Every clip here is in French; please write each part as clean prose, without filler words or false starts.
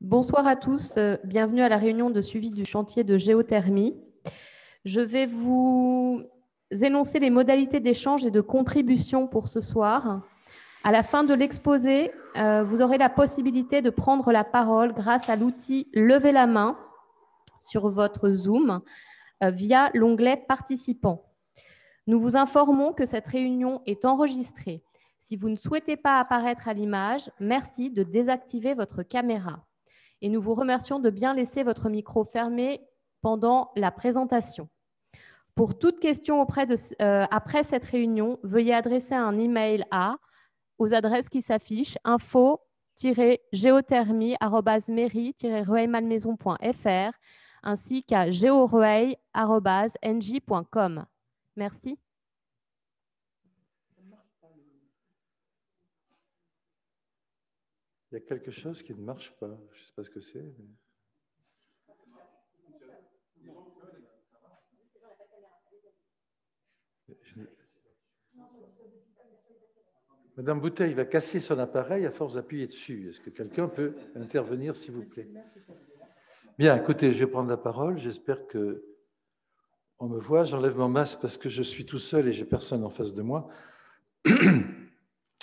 Bonsoir à tous, bienvenue à la réunion de suivi du chantier de géothermie. Je vais vous énoncer les modalités d'échange et de contribution pour ce soir. À la fin de l'exposé, vous aurez la possibilité de prendre la parole grâce à l'outil Levez la main sur votre Zoom via l'onglet Participants. Nous vous informons que cette réunion est enregistrée. Si vous ne souhaitez pas apparaître à l'image, merci de désactiver votre caméra. Et nous vous remercions de bien laisser votre micro fermé pendant la présentation. Pour toute question après cette réunion, veuillez adresser un email aux adresses qui s'affichent info-géothermie@mairie-rueil-malmaison.fr ainsi qu'à georueil@nj.com. Merci. Il y a quelque chose qui ne marche pas. Je ne sais pas ce que c'est. Mais... Madame Bouteille va casser son appareil à force d'appuyer dessus. Est-ce que quelqu'un peut intervenir, s'il vous plaît? Bien, écoutez, je vais prendre la parole. J'espère qu'on me voit. J'enlève mon masque parce que je suis tout seul et je n'ai personne en face de moi.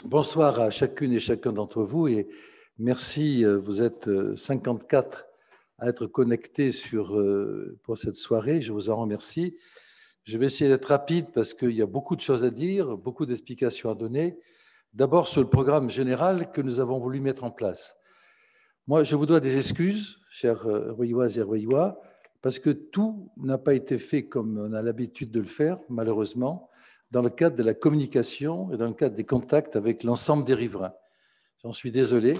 Bonsoir à chacune et chacun d'entre vous et merci. Vous êtes 54 à être connectés pour cette soirée. Je vous en remercie. Je vais essayer d'être rapide parce qu'il y a beaucoup de choses à dire, beaucoup d'explications à donner. D'abord sur le programme général que nous avons voulu mettre en place. Moi, je vous dois des excuses, chers Rueilloises et Rueillois, parce que tout n'a pas été fait comme on a l'habitude de le faire, malheureusement, dans le cadre de la communication et dans le cadre des contacts avec l'ensemble des riverains. J'en suis désolé,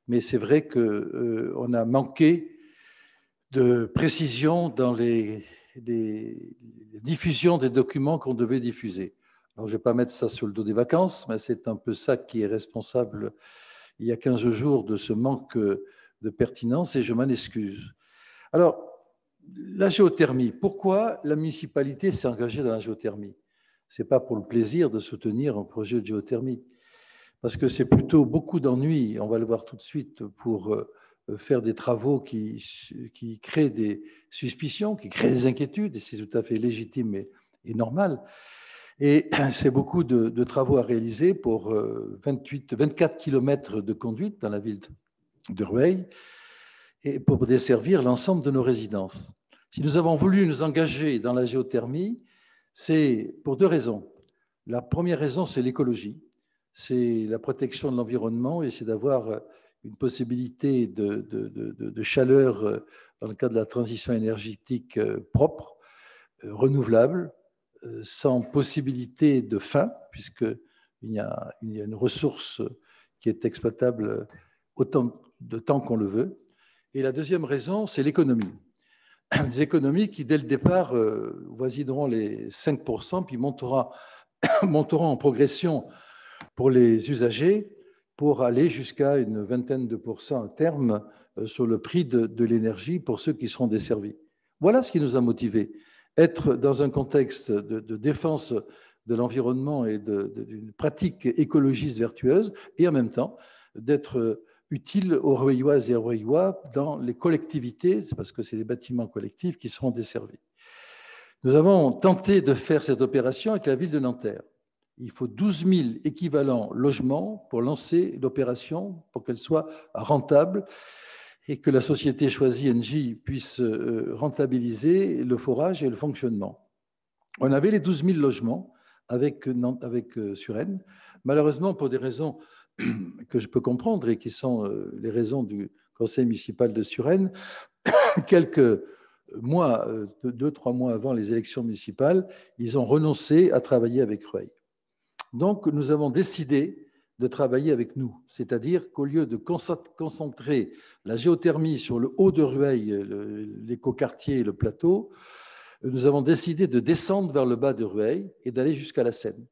mais c'est vrai qu'on a manqué de précision dans les diffusions des documents qu'on devait diffuser. Alors, je ne vais pas mettre ça sur le dos des vacances, mais c'est un peu ça qui est responsable, il y a 15 jours, de ce manque de pertinence, et je m'en excuse. Alors, la géothermie, pourquoi la municipalité s'est engagée dans la géothermie? Ce n'est pas pour le plaisir de soutenir un projet de géothermie, parce que c'est plutôt beaucoup d'ennuis, on va le voir tout de suite, pour faire des travaux qui créent des suspicions, qui créent des inquiétudes, et c'est tout à fait légitime et normal. Et c'est beaucoup de travaux à réaliser pour 24 km de conduite dans la ville de Rueil et pour desservir l'ensemble de nos résidences. Si nous avons voulu nous engager dans la géothermie, c'est pour deux raisons. La première raison, c'est l'écologie, c'est la protection de l'environnement et c'est d'avoir une possibilité de chaleur dans le cadre de la transition énergétique propre, renouvelable, sans possibilité de fin, puisqu'il y a une ressource qui est exploitable autant de temps qu'on le veut. Et la deuxième raison, c'est l'économie. Des économies qui, dès le départ, voisineront les 5%, puis monteront en progression pour les usagers, pour aller jusqu'à une vingtaine de pourcents à terme sur le prix de l'énergie pour ceux qui seront desservis. Voilà ce qui nous a motivés. Être dans un contexte de défense de l'environnement et d'une pratique écologiste vertueuse, et en même temps d'être utile aux Rueilloises et aux Rueillois dans les collectivités, parce que c'est les bâtiments collectifs qui seront desservis. Nous avons tenté de faire cette opération avec la ville de Nanterre. Il faut 12 000 équivalents logements pour lancer l'opération, pour qu'elle soit rentable et que la société choisie, NJ, puisse rentabiliser le forage et le fonctionnement. On avait les 12 000 logements avec Suresnes. Malheureusement, pour des raisons que je peux comprendre et qui sont les raisons du conseil municipal de Suresnes, quelques mois, 2-3 mois avant les élections municipales, ils ont renoncé à travailler avec Rueil. Donc, nous avons décidé de travailler avec nous, c'est-à-dire qu'au lieu de concentrer la géothermie sur le haut de Rueil, l'écoquartier et le plateau, nous avons décidé de descendre vers le bas de Rueil et d'aller jusqu'à la Seine.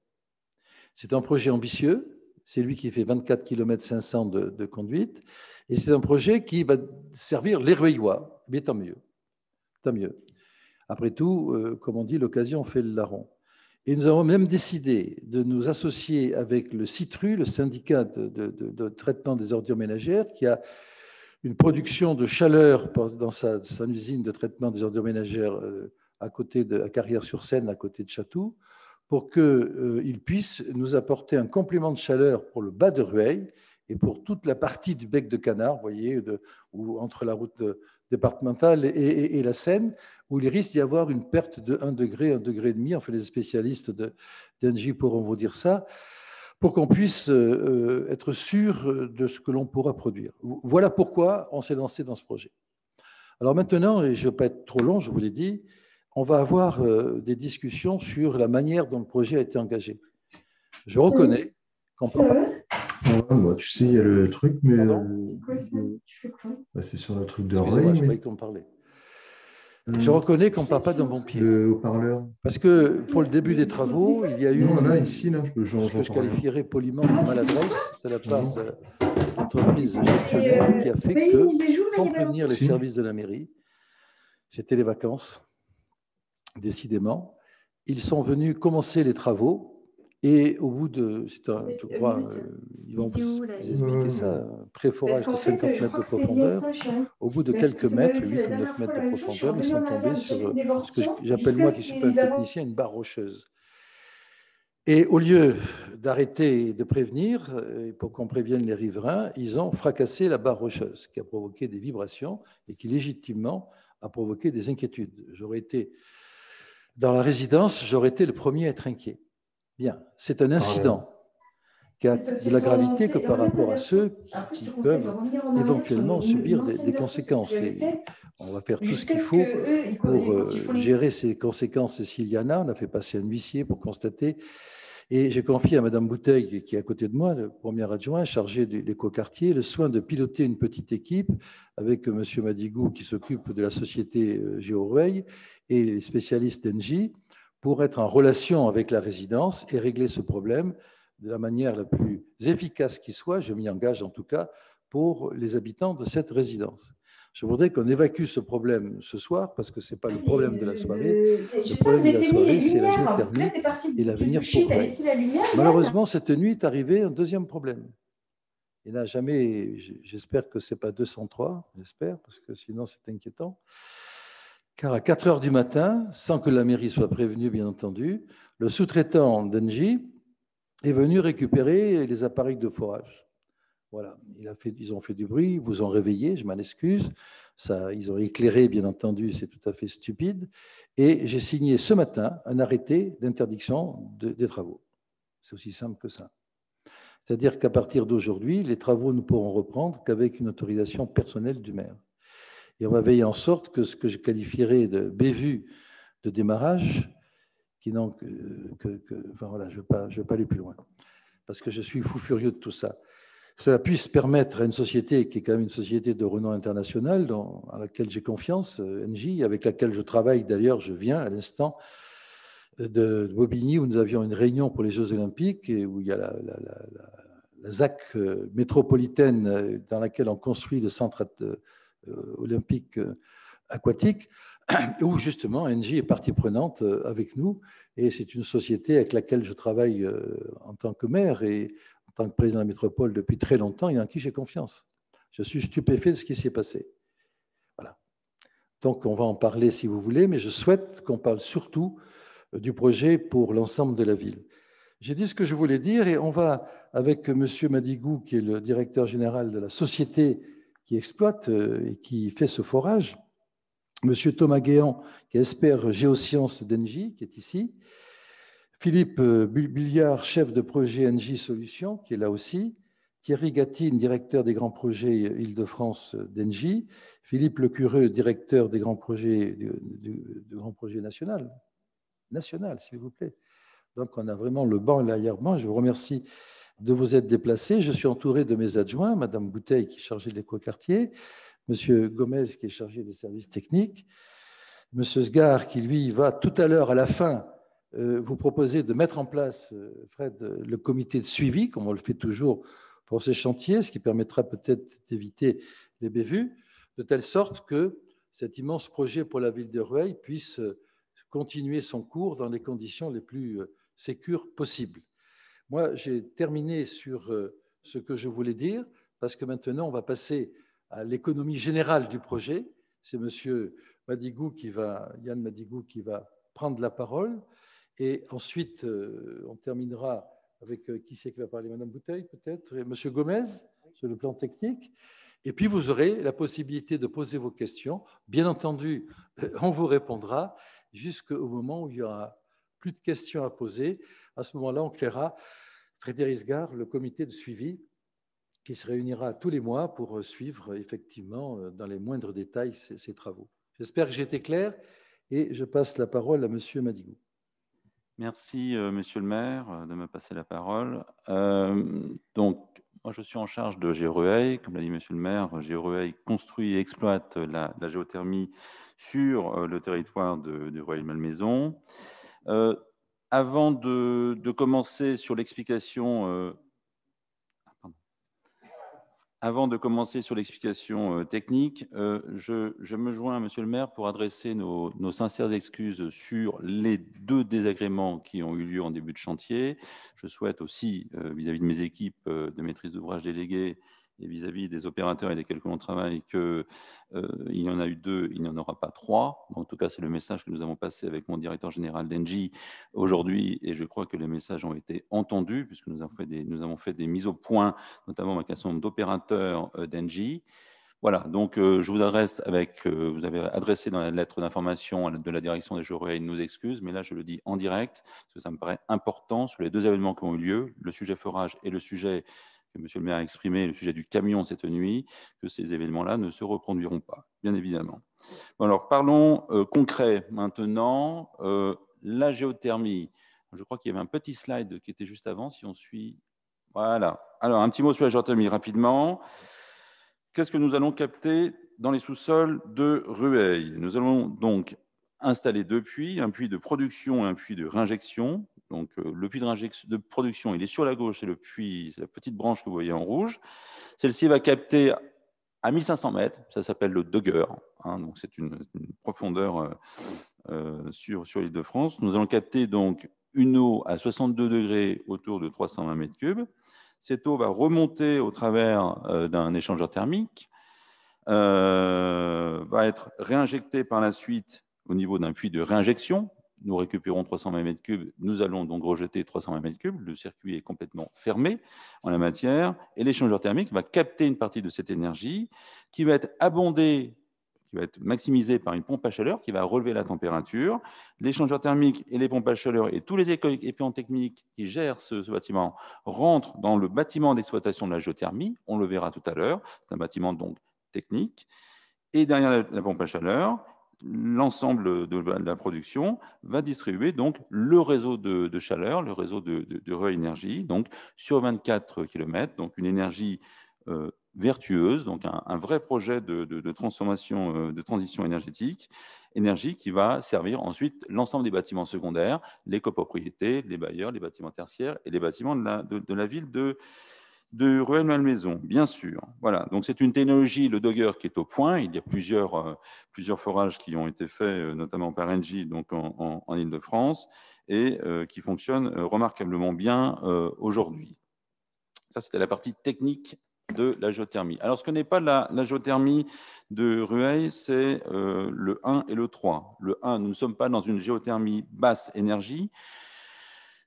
C'est un projet ambitieux, c'est lui qui fait 24 km 500 de conduite, et c'est un projet qui va servir les Rueillois, mais tant mieux. Tant mieux. Après tout, comme on dit, l'occasion fait le larron. Et nous avons même décidé de nous associer avec le CITRU, le syndicat de traitement des ordures ménagères, qui a une production de chaleur dans sa usine de traitement des ordures ménagères à Carrières-sur-Seine, à côté de Chatou, pour qu'il puisse nous apporter un complément de chaleur pour le bas de Rueil et pour toute la partie du bec de Canard, vous voyez, entre la route départementale et la Seine, où il risque d'y avoir une perte de 1 degré, 1,5 degré. Enfin, les spécialistes d'Engie pourront vous dire ça, pour qu'on puisse être sûr de ce que l'on pourra produire. Voilà pourquoi on s'est lancé dans ce projet. Alors maintenant, et je ne veux pas être trop long, je vous l'ai dit, on va avoir des discussions sur la manière dont le projet a été engagé. Je reconnais qu'on peut... Moi, tu sais, il y a le truc, mais c'est sur le truc de Excusez-moi, Ray. je croyais qu'on me parlait. Je reconnais qu'on ne part pas d'un bon pied. Le haut-parleur. Parce que pour le début des travaux, il y a eu non, là, ici, là, ce que je qualifierais poliment de maladresse de la part de l'entreprise gestionnaire qui a fait que, sans prévenir les services de la mairie, c'était les vacances, décidément, ils sont venus commencer les travaux. Et au bout de, je crois, ils vont vous expliquer ça, un pré-forage de 50 mètres de profondeur. Au bout de quelques mètres, 8 ou 9 mètres de profondeur, ils sont tombés sur ce que j'appelle, moi qui ne suis pas un technicien, une barre rocheuse. Et au lieu d'arrêter de prévenir, pour qu'on prévienne les riverains, ils ont fracassé la barre rocheuse, qui a provoqué des vibrations et qui légitimement a provoqué des inquiétudes. J'aurais été dans la résidence, j'aurais été le premier à être inquiet. Bien, c'est un incident qui a de la gravité que par rapport à ceux qui peuvent éventuellement subir des conséquences. Et on va faire tout ce qu'il faut pour gérer ces conséquences. Et s'il y en a, on a fait passer un huissier pour constater. Et j'ai confié à Mme Bouteille, qui est à côté de moi, le premier adjoint chargé de l'écoquartier, le soin de piloter une petite équipe avec M. Madigou qui s'occupe de la société Géorueil et les spécialistes d'Engie, pour être en relation avec la résidence et régler ce problème de la manière la plus efficace qui soit, je m'y engage en tout cas, pour les habitants de cette résidence. Je voudrais qu'on évacue ce problème ce soir, parce que ce n'est pas le problème de la soirée. Le problème de la soirée, c'est la géothermie et l'avenir pour Rueil. Malheureusement, cette nuit est arrivé un deuxième problème. Il n'a jamais, j'espère que ce n'est pas 203, j'espère, parce que sinon c'est inquiétant. Car à 4 heures du matin, sans que la mairie soit prévenue, bien entendu, le sous-traitant d'Engie est venu récupérer les appareils de forage. Voilà, ils ont fait du bruit, ils vous ont réveillé, je m'en excuse. Ils ont éclairé, bien entendu, c'est tout à fait stupide. Et j'ai signé ce matin un arrêté d'interdiction des travaux. C'est aussi simple que ça. C'est-à-dire qu'à partir d'aujourd'hui, les travaux ne pourront reprendre qu'avec une autorisation personnelle du maire. Et on va veiller en sorte que ce que je qualifierais de bévue de démarrage, enfin voilà, je ne vais pas aller plus loin, parce que je suis fou furieux de tout ça. Cela puisse permettre à une société qui est quand même une société de renom international, à laquelle j'ai confiance, Engie, avec laquelle je travaille d'ailleurs, je viens à l'instant de Bobigny, où nous avions une réunion pour les Jeux Olympiques, et où il y a la ZAC métropolitaine dans laquelle on construit le centre olympique aquatique, où justement Engie est partie prenante avec nous, et c'est une société avec laquelle je travaille en tant que maire et en tant que président de la métropole depuis très longtemps et en qui j'ai confiance. Je suis stupéfait de ce qui s'est passé. Voilà. Donc on va en parler si vous voulez, mais je souhaite qu'on parle surtout du projet pour l'ensemble de la ville. J'ai dit ce que je voulais dire et on va, avec M. Madigou, qui est le directeur général de la société qui exploite et qui fait ce forage, M. Thomas Guéant, qui est expert géosciences d'Engie, qui est ici, Philippe Bulliard, chef de projet Engie Solutions, qui est là aussi, Thierry Gatine, directeur des grands projets Île-de-France d'Engie, Philippe Lecureux, directeur des grands projets du grand projet national, s'il vous plaît. Donc, on a vraiment le banc et l'arrière-banc. Je vous remercie de vous être déplacés. Je suis entouré de mes adjoints, Mme Bouteille, qui est chargée de l'écoquartier, M. Gomez, qui est chargé des services techniques, M. Sgar, qui, lui, va tout à l'heure, à la fin, vous proposer de mettre en place, Fred, le comité de suivi, comme on le fait toujours pour ces chantiers, ce qui permettra peut-être d'éviter les bévues, de telle sorte que cet immense projet pour la ville de Rueil puisse continuer son cours dans les conditions les plus sécures possibles. Moi, j'ai terminé sur ce que je voulais dire, parce que maintenant, on va passer à l'économie générale du projet. C'est M. Yann Madigou qui va prendre la parole. Et ensuite, on terminera avec qui c'est qui va parler, Madame Bouteille peut-être, et M. Gomez sur le plan technique. Et puis, vous aurez la possibilité de poser vos questions. Bien entendu, on vous répondra jusqu'au moment où il n'y aura plus de questions à poser. À ce moment-là, on créera, Frédéric Gare, le comité de suivi qui se réunira tous les mois pour suivre effectivement dans les moindres détails ces travaux. J'espère que j'ai été clair et je passe la parole à M. Madigou. Merci, Monsieur le maire, de me passer la parole. Donc, moi, je suis en charge de GeoRueil. Comme l'a dit Monsieur le maire, GeoRueil construit et exploite la géothermie sur le territoire de Rueil-Malmaison. Avant de commencer sur l'explication technique, je me joins à Monsieur le maire pour adresser nos sincères excuses sur les 2 désagréments qui ont eu lieu en début de chantier. Je souhaite aussi, vis-à-vis de mes équipes de maîtrise d'ouvrage déléguées et vis-à-vis des opérateurs et desquels on travaille, qu'il y en a eu 2, il n'y en aura pas 3. En tout cas, c'est le message que nous avons passé avec mon directeur général d'Engie aujourd'hui, et je crois que les messages ont été entendus, puisque nous avons fait des mises au point, notamment avec un certain nombre d'opérateurs d'Engie. Voilà, donc je vous adresse vous avez adressé dans la lettre d'information de la direction des GeoRueil nos excuses, mais là je le dis en direct, parce que ça me paraît important sur les 2 événements qui ont eu lieu, le sujet forage et le sujet que Monsieur le maire a exprimé, le sujet du camion cette nuit, que ces événements-là ne se reproduiront pas, bien évidemment. Bon, alors parlons concret maintenant. La géothermie, je crois qu'il y avait un petit slide qui était juste avant, si on suit. Voilà. Alors, un petit mot sur la géothermie rapidement. Qu'est-ce que nous allons capter dans les sous-sols de Rueil? Nous allons donc installer 2 puits, un puits de production et un puits de réinjection. Donc, le puits de production, il est sur la gauche, c'est la petite branche que vous voyez en rouge. Celle-ci va capter à 1500 mètres, ça s'appelle le Dogger, hein, donc c'est une profondeur sur l'Île-de-France. Nous allons capter donc une eau à 62 degrés autour de 320 mètres cubes. Cette eau va remonter au travers d'un échangeur thermique, va être réinjectée par la suite au niveau d'un puits de réinjection. Nous récupérons 320 mètres cubes, nous allons donc rejeter 320 mètres cubes. Le circuit est complètement fermé en la matière et l'échangeur thermique va capter une partie de cette énergie qui va être abondée, qui va être maximisée par une pompe à chaleur qui va relever la température. L'échangeur thermique et les pompes à chaleur et tous les équipements techniques qui gèrent ce bâtiment rentrent dans le bâtiment d'exploitation de la géothermie. On le verra tout à l'heure. C'est un bâtiment donc technique. Et derrière la pompe à chaleur, l'ensemble de la production va distribuer donc le réseau de chaleur, le réseau de Rueil Énergie, donc sur 24 km, donc une énergie vertueuse, donc un vrai projet de transformation, de transition énergétique, énergie qui va servir ensuite l'ensemble des bâtiments secondaires, les copropriétés, les bailleurs, les bâtiments tertiaires et les bâtiments de la ville de Rueil-Malmaison, bien sûr. Voilà, donc c'est une technologie, le Dogger, qui est au point. Il y a plusieurs forages qui ont été faits, notamment par Engie, donc en Île-de-France, et qui fonctionnent remarquablement bien aujourd'hui. Ça, c'était la partie technique de la géothermie. Alors, ce que n'est pas la géothermie de Rueil, c'est le 1 et le 3. Le 1, nous ne sommes pas dans une géothermie basse énergie.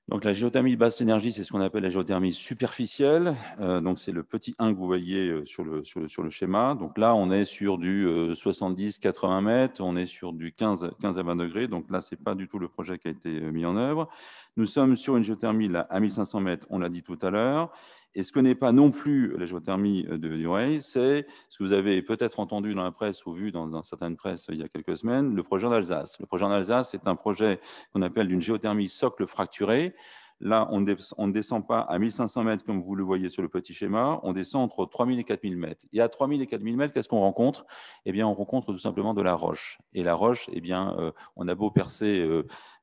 Donc, la géothermie basse énergie, c'est ce qu'on appelle la géothermie superficielle. Donc, c'est le petit 1 que vous voyez sur le schéma. Donc là, on est sur du 70-80 mètres, on est sur du 15 à 20 degrés. Donc là, ce n'est pas du tout le projet qui a été mis en œuvre. Nous sommes sur une géothermie là, à 1500 mètres, on l'a dit tout à l'heure. Et ce que n'est pas non plus la géothermie de Rueil, c'est ce que vous avez peut-être entendu dans la presse ou vu dans certaines presses il y a quelques semaines, le projet en Alsace. Le projet en Alsace, c'est un projet qu'on appelle une géothermie socle fracturée. Là, on ne descend pas à 1500 mètres comme vous le voyez sur le petit schéma, on descend entre 3000 et 4000 mètres. Et à 3000 et 4000 mètres, qu'est-ce qu'on rencontre? Eh bien, on rencontre tout simplement de la roche. Et la roche, eh bien, on a beau percer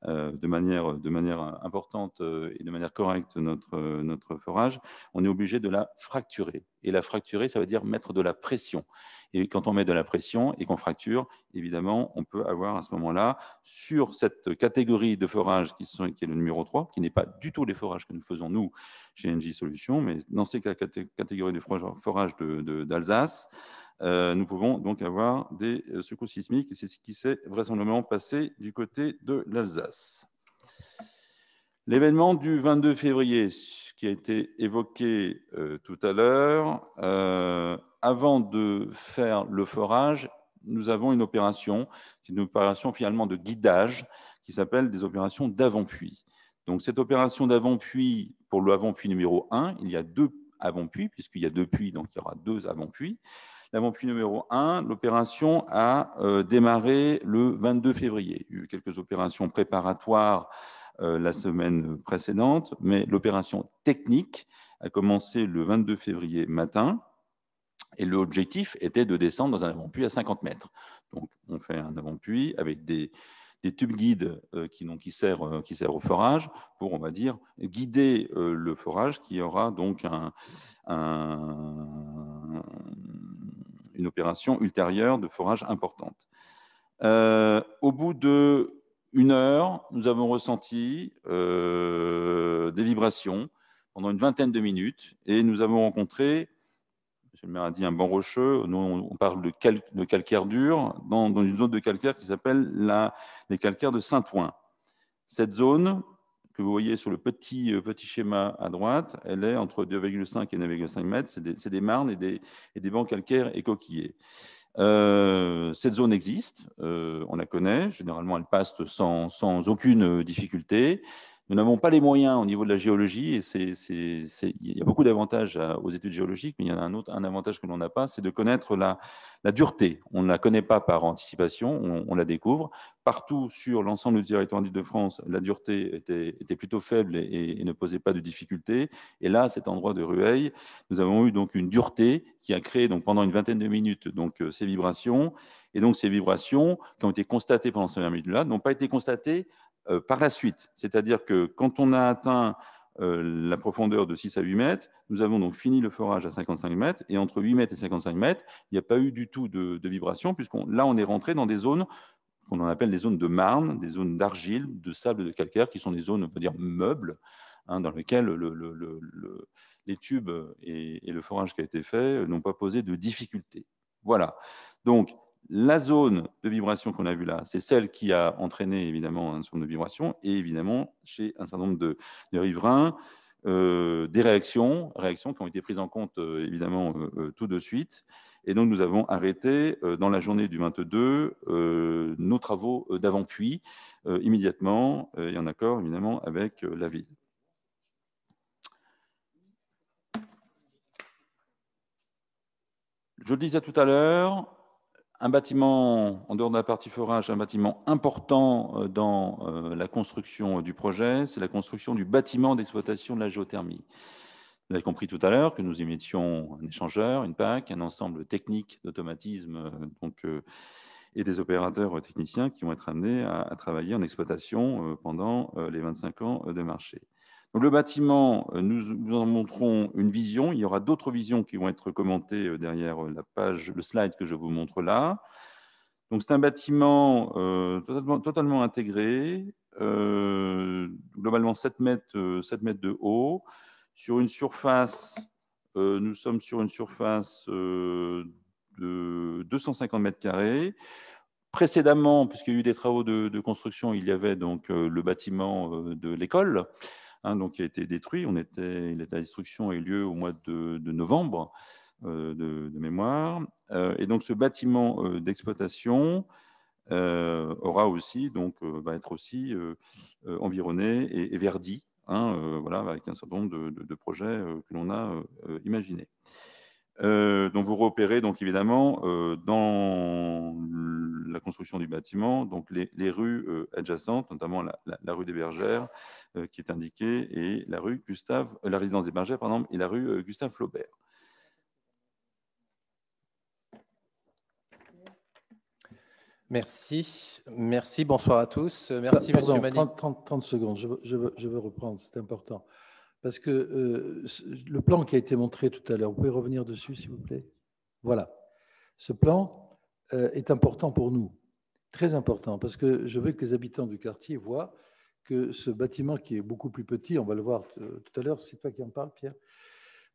de manière importante et de manière correcte notre forage, on est obligé de la fracturer. Et la fracturer, ça veut dire mettre de la pression. Et quand on met de la pression et qu'on fracture, évidemment, on peut avoir à ce moment-là, sur cette catégorie de forage qui est le numéro 3, qui n'est pas du tout les forages que nous faisons, nous, chez Engie Solutions, mais dans ces catégories de forage d'Alsace, nous pouvons donc avoir des secousses sismiques, et c'est ce qui s'est vraisemblablement passé du côté de l'Alsace. L'événement du 22 février, qui a été évoqué tout à l'heure, avant de faire le forage, nous avons une opération, qui est une opération finalement de guidage, qui s'appelle des opérations d'avant-puits. Donc cette opération d'avant-puits, pour le avant-puits numéro 1, il y a 2 avant-puits, puisqu'il y a 2 puits, donc il y aura 2 avant-puits. L'avant-puits numéro 1, l'opération a démarré le 22 février. Il y a eu quelques opérations préparatoires la semaine précédente, mais l'opération technique a commencé le 22 février matin, et l'objectif était de descendre dans un avant-puits à 50 mètres. Donc, on fait un avant-puits avec des tubes guides qui servent au forage pour, on va dire, guider le forage qui aura donc une opération ultérieure de forage importante. Au bout d'1 heure, nous avons ressenti des vibrations pendant une vingtaine de minutes et nous avons rencontré, M. le maire a dit un banc rocheux, nous on parle de calcaire dur, dans une zone de calcaire qui s'appelle les calcaires de Saint-Ouen. Cette zone que vous voyez sur le petit schéma à droite, elle est entre 2,5 et 9,5 mètres, c'est des marnes et des bancs calcaires et coquillers. Cette zone existe, on la connaît, généralement elle passe sans aucune difficulté. Nous n'avons pas les moyens au niveau de la géologie, et il y a beaucoup d'avantages aux études géologiques, mais il y en a un avantage que l'on n'a pas, c'est de connaître la dureté. On ne la connaît pas par anticipation, on la découvre. Partout sur l'ensemble du territoire d'Île-de-France, la dureté était plutôt faible et ne posait pas de difficultés. Et là, à cet endroit de Rueil, nous avons eu donc une dureté qui a créé donc, pendant une vingtaine de minutes donc, ces vibrations. Et donc ces vibrations qui ont été constatées pendant ces 20 minutes-là n'ont pas été constatées par la suite. C'est-à-dire que quand on a atteint la profondeur de 6 à 8 mètres, nous avons donc fini le forage à 55 mètres, et entre 8 mètres et 55 mètres, il n'y a pas eu du tout de vibration, là on est rentré dans des zones qu'on appelle des zones de marne, des zones d'argile, de sable, de calcaire, qui sont des zones, on peut dire, meubles, hein, dans lesquelles les tubes et le forage qui a été fait n'ont pas posé de difficultés. Voilà. Donc, la zone de vibration qu'on a vue là, c'est celle qui a entraîné évidemment une zone de vibration, et évidemment, chez un certain nombre de riverains, des réactions qui ont été prises en compte évidemment tout de suite. Et donc, nous avons arrêté dans la journée du 22 nos travaux d'avant-puits immédiatement, et en accord évidemment avec la ville. Je le disais tout à l'heure, un bâtiment, en dehors de la partie forage, un bâtiment important dans la construction du projet, c'est la construction du bâtiment d'exploitation de la géothermie. Vous avez compris tout à l'heure que nous y mettions un échangeur, une PAC, un ensemble technique d'automatisme et des opérateurs techniciens qui vont être amenés à travailler en exploitation pendant les 25 ans de marché. Donc, le bâtiment, nous en montrons une vision. Il y aura d'autres visions qui vont être commentées derrière la page, le slide que je vous montre là. Donc, c'est un bâtiment totalement intégré, globalement 7 mètres de haut, sur une surface, nous sommes sur une surface de 250 mètres carrés. Précédemment, puisqu'il y a eu des travaux de construction, il y avait donc le bâtiment de l'école, donc, qui a été détruit. La destruction a eu lieu au mois de novembre de mémoire. Et donc, ce bâtiment d'exploitation aura aussi, donc, va être aussi environné et verdi, voilà, avec un certain nombre de projets que l'on a imaginés. Donc, vous repérez donc évidemment dans la construction du bâtiment donc les rues adjacentes, notamment la rue des Bergères qui est indiquée, et la résidence des Bergères, pardon, et la rue Gustave Flaubert. Merci. Merci, bonsoir à tous. Merci, Monsieur Mani. 30 secondes, je veux reprendre, c'est important. Parce que le plan qui a été montré tout à l'heure, vous pouvez revenir dessus, s'il vous plaît? Voilà. Ce plan est important pour nous, très important, parce que je veux que les habitants du quartier voient que ce bâtiment qui est beaucoup plus petit, on va le voir tout à l'heure, c'est toi qui en parles, Pierre,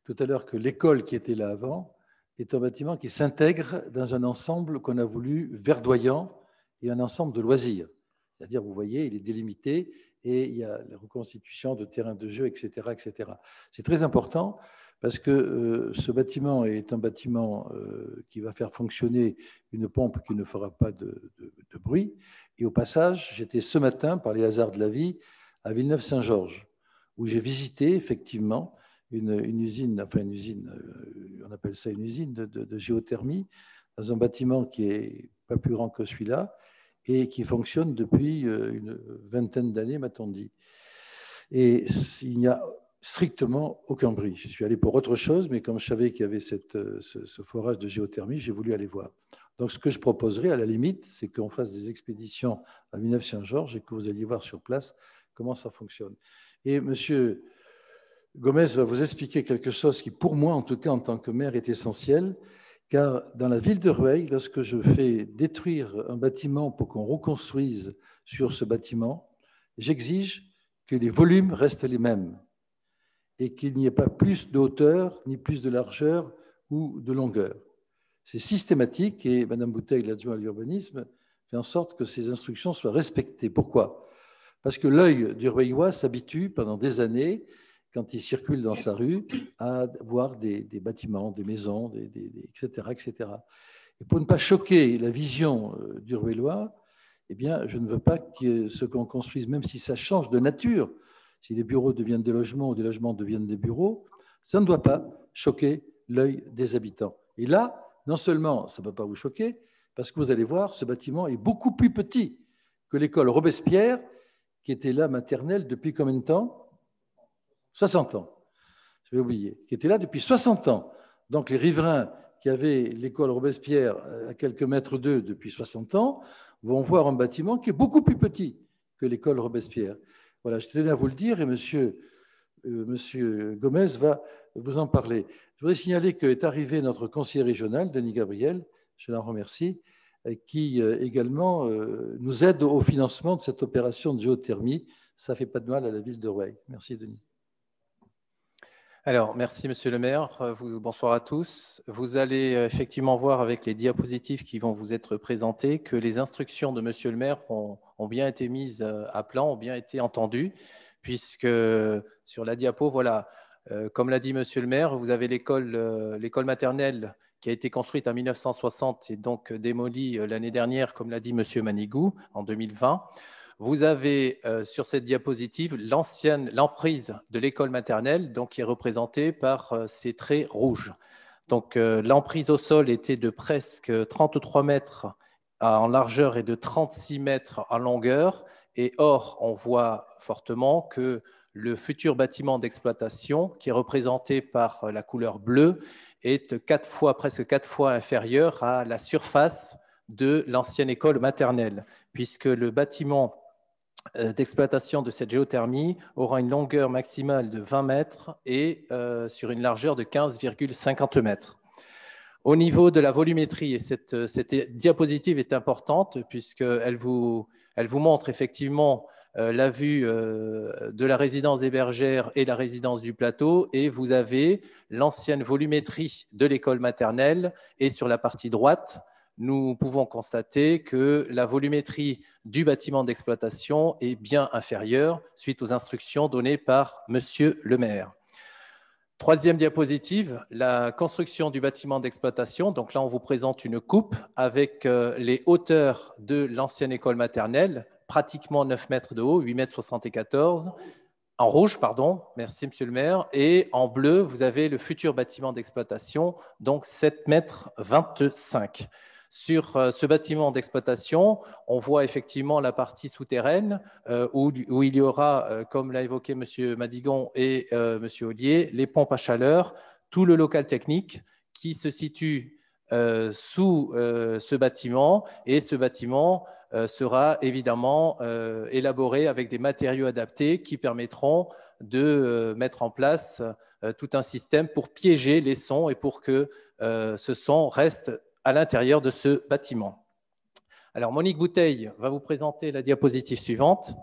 tout à l'heure, que l'école qui était là avant est un bâtiment qui s'intègre dans un ensemble qu'on a voulu verdoyant et un ensemble de loisirs. C'est-à-dire, vous voyez, il est délimité et il y a la reconstitution de terrains de jeu, etc. etc. C'est très important parce que ce bâtiment est un bâtiment qui va faire fonctionner une pompe qui ne fera pas de bruit. Et au passage, j'étais ce matin, par les hasards de la vie, à Villeneuve-Saint-Georges, où j'ai visité effectivement une usine, on appelle ça une usine de géothermie, dans un bâtiment qui n'est pas plus grand que celui-là et qui fonctionne depuis une vingtaine d'années, m'a-t-on dit. Et il n'y a strictement aucun bruit. Je suis allé pour autre chose, mais comme je savais qu'il y avait ce forage de géothermie, j'ai voulu aller voir. Donc, ce que je proposerais, à la limite, c'est qu'on fasse des expéditions à Villeneuve-Saint-Georges et que vous alliez voir sur place comment ça fonctionne. Et M. Gomez va vous expliquer quelque chose qui, pour moi, en tout cas, en tant que maire, est essentiel, car dans la ville de Rueil, lorsque je fais détruire un bâtiment pour qu'on reconstruise sur ce bâtiment, j'exige que les volumes restent les mêmes et qu'il n'y ait pas plus de hauteur, ni plus de largeur ou de longueur. C'est systématique et Mme Bouteille, l'adjoint à l'urbanisme, fait en sorte que ces instructions soient respectées. Pourquoi ? Parce que l'œil du Rueillois s'habitue pendant des années, quand il circule dans sa rue, à voir des bâtiments, des maisons, etc., etc. Et pour ne pas choquer la vision du Rueillois, eh bien, je ne veux pas que ce qu'on construise, même si ça change de nature, si les bureaux deviennent des logements ou des logements deviennent des bureaux, ça ne doit pas choquer l'œil des habitants. Et là, non seulement ça ne va pas vous choquer, parce que vous allez voir, ce bâtiment est beaucoup plus petit que l'école Robespierre, qui était là maternelle depuis combien de temps ? 60 ans. Je vais oublier. Qui était là depuis 60 ans. Donc les riverains qui avaient l'école Robespierre à quelques mètres d'eux depuis 60 ans vont voir un bâtiment qui est beaucoup plus petit que l'école Robespierre. Voilà, je tenais à vous le dire et monsieur Gomez va vous en parler. Je voudrais signaler qu'est arrivé notre conseiller régional, Denis Gabriel, je l'en remercie, qui également nous aide au financement de cette opération de géothermie. Ça ne fait pas de mal à la ville de Rueil. Merci, Denis. Alors, merci Monsieur le maire. Bonsoir à tous. Vous allez effectivement voir avec les diapositives qui vont vous être présentées que les instructions de Monsieur le maire ont bien été mises à plat, ont bien été entendues, puisque sur la diapo, voilà, comme l'a dit Monsieur le maire, vous avez l'école maternelle qui a été construite en 1960 et donc démolie l'année dernière, comme l'a dit Monsieur Manigou, en 2020. Vous avez sur cette diapositive l'emprise de l'école maternelle, donc qui est représentée par ces traits rouges. Donc l'emprise au sol était de presque 33 mètres en largeur et de 36 mètres en longueur. Et or, on voit fortement que le futur bâtiment d'exploitation, qui est représenté par la couleur bleue, est presque 4 fois inférieur à la surface de l'ancienne école maternelle, puisque le bâtiment d'exploitation de cette géothermie aura une longueur maximale de 20 mètres et sur une largeur de 15,50 mètres. Au niveau de la volumétrie, et cette diapositive est importante puisqu'elle vous montre effectivement la vue de la résidence des Bergères et la résidence du Plateau, et vous avez l'ancienne volumétrie de l'école maternelle, et sur la partie droite, nous pouvons constater que la volumétrie du bâtiment d'exploitation est bien inférieure suite aux instructions données par Monsieur le maire. Troisième diapositive, la construction du bâtiment d'exploitation. Donc là, on vous présente une coupe avec les hauteurs de l'ancienne école maternelle, pratiquement 9 mètres de haut, 8,74 mètres. En rouge, pardon, merci Monsieur le maire. Et en bleu, vous avez le futur bâtiment d'exploitation, donc 7,25 mètres. Sur ce bâtiment d'exploitation, on voit effectivement la partie souterraine où il y aura, comme l'a évoqué M. Madigon et M. Ollier, les pompes à chaleur, tout le local technique qui se situe sous ce bâtiment. Et ce bâtiment sera évidemment élaboré avec des matériaux adaptés qui permettront de mettre en place tout un système pour piéger les sons et pour que ce son reste à l'intérieur de ce bâtiment. Alors, Monique Bouteille va vous présenter la diapositive suivante.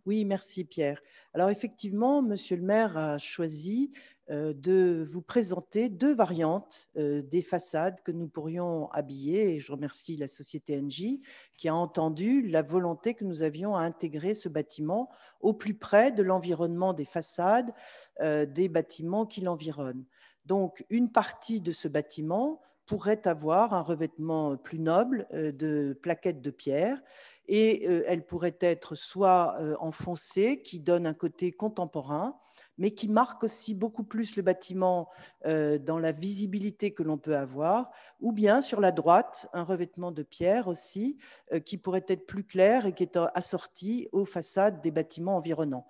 Oui, merci Pierre. Alors effectivement, Monsieur le maire a choisi de vous présenter deux variantes des façades que nous pourrions habiller. Et je remercie la société NJ qui a entendu la volonté que nous avions à intégrer ce bâtiment au plus près de l'environnement des façades des bâtiments qui l'environnent. Donc, une partie de ce bâtiment pourrait avoir un revêtement plus noble de plaquettes de pierre et elle pourrait être soit en foncé, qui donne un côté contemporain, mais qui marque aussi beaucoup plus le bâtiment dans la visibilité que l'on peut avoir, ou bien sur la droite, un revêtement de pierre aussi, qui pourrait être plus clair et qui est assorti aux façades des bâtiments environnants.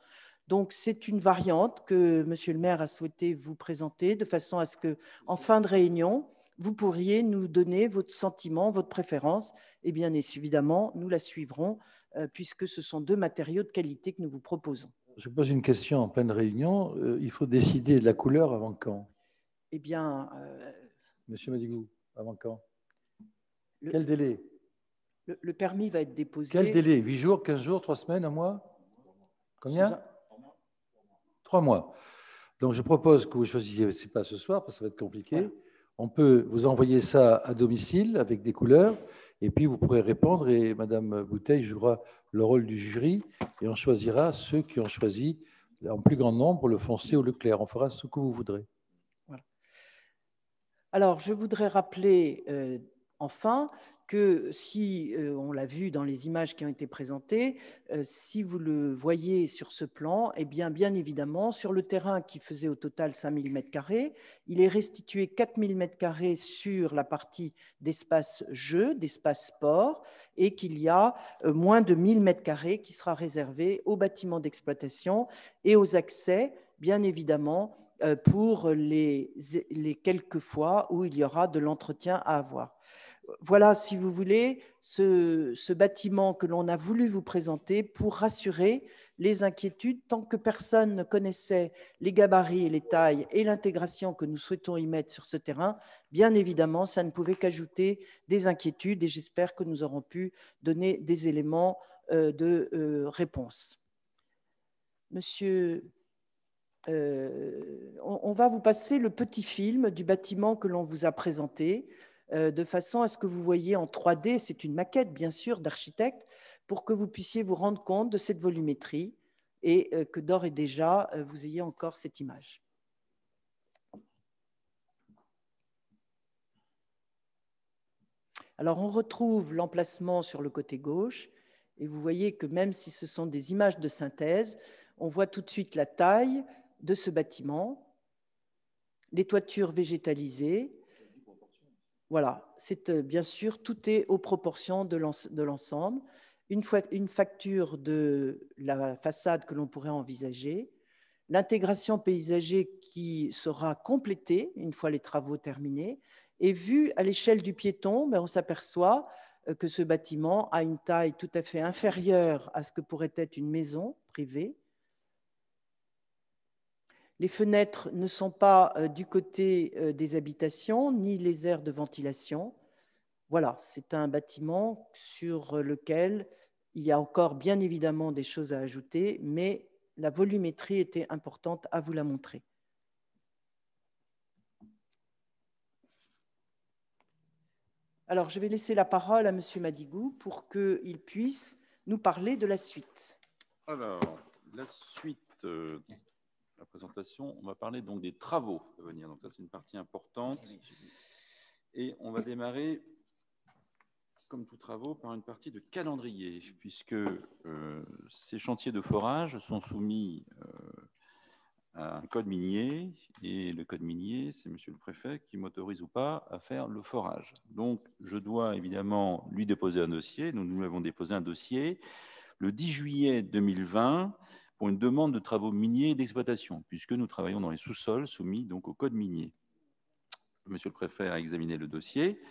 Donc, c'est une variante que Monsieur le maire a souhaité vous présenter, de façon à ce qu'en fin de réunion, vous pourriez nous donner votre sentiment, votre préférence, et bien évidemment, nous la suivrons, puisque ce sont deux matériaux de qualité que nous vous proposons. Je pose une question en pleine réunion. Il faut décider de la couleur avant quand? Eh bien… Monsieur Madigou, avant quand? Quel délai? Le permis va être déposé… Quel délai? 8 jours, 15 jours, 3 semaines, un mois? Combien? 3 mois. Donc, je propose que vous choisissiez, ce n'est pas ce soir, parce que ça va être compliqué. Voilà. On peut vous envoyer ça à domicile avec des couleurs, et puis vous pourrez répondre, et Madame Bouteille jouera le rôle du jury, et on choisira ceux qui ont choisi en plus grand nombre le foncé ou le clair. On fera ce que vous voudrez. Voilà. Alors, je voudrais rappeler enfin que si, on l'a vu dans les images qui ont été présentées, si vous le voyez sur ce plan, eh bien évidemment, sur le terrain qui faisait au total 5000 m², il est restitué 4000 m² sur la partie d'espace jeu, d'espace sport, et qu'il y a moins de 1000 m² qui sera réservé aux bâtiments d'exploitation et aux accès, bien évidemment, pour les quelques fois où il y aura de l'entretien à avoir. Voilà, si vous voulez, ce bâtiment que l'on a voulu vous présenter pour rassurer les inquiétudes tant que personne ne connaissait les gabarits et les tailles et l'intégration que nous souhaitons y mettre sur ce terrain. Bien évidemment, ça ne pouvait qu'ajouter des inquiétudes et j'espère que nous aurons pu donner des éléments de réponse. Monsieur, on va vous passer le petit film du bâtiment que l'on vous a présenté, de façon à ce que vous voyez en 3D, c'est une maquette bien sûr d'architecte, pour que vous puissiez vous rendre compte de cette volumétrie et que d'ores et déjà, vous ayez encore cette image. Alors on retrouve l'emplacement sur le côté gauche et vous voyez que même si ce sont des images de synthèse, on voit tout de suite la taille de ce bâtiment, les toitures végétalisées. Voilà, bien sûr, tout est aux proportions de l'ensemble. Une facture de la façade que l'on pourrait envisager, l'intégration paysager qui sera complétée une fois les travaux terminés, et vu à l'échelle du piéton, on s'aperçoit que ce bâtiment a une taille tout à fait inférieure à ce que pourrait être une maison privée. Les fenêtres ne sont pas du côté des habitations, ni les aires de ventilation. Voilà, c'est un bâtiment sur lequel il y a encore bien évidemment des choses à ajouter, mais la volumétrie était importante à vous la montrer. Alors, je vais laisser la parole à Monsieur Madigou pour qu'il puisse nous parler de la suite. Alors, la suite… la présentation, on va parler donc des travaux à venir. Donc ça, c'est une partie importante. Et on va démarrer, comme tous travaux, par une partie de calendrier, puisque ces chantiers de forage sont soumis à un code minier, et le code minier, c'est Monsieur le Préfet qui m'autorise ou pas à faire le forage. Donc, je dois évidemment lui déposer un dossier. Nous avons déposé un dossier le 10 juillet 2020 pour une demande de travaux miniers et d'exploitation, puisque nous travaillons dans les sous-sols soumis donc au code minier. Monsieur le Préfet a examiné le dossier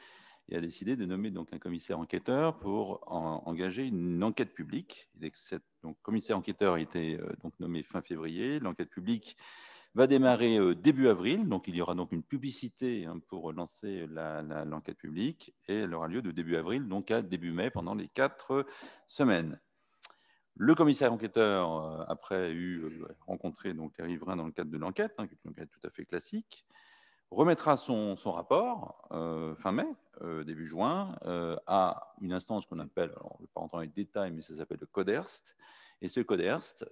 et a décidé de nommer donc un commissaire enquêteur pour engager une enquête publique. Donc, commissaire enquêteur a été donc nommé fin février. L'enquête publique va démarrer début avril. Donc, il y aura donc une publicité pour lancer l'enquête publique et elle aura lieu de début avril donc à début mai pendant les 4 semaines. Le commissaire enquêteur, après, eu rencontré donc, les riverains dans le cadre de l'enquête, qui est une enquête tout à fait classique, remettra son rapport fin mai, début juin, à une instance qu'on appelle, alors, je ne vais pas rentrer dans les détails, mais ça s'appelle le CODERST. Et ce CODERST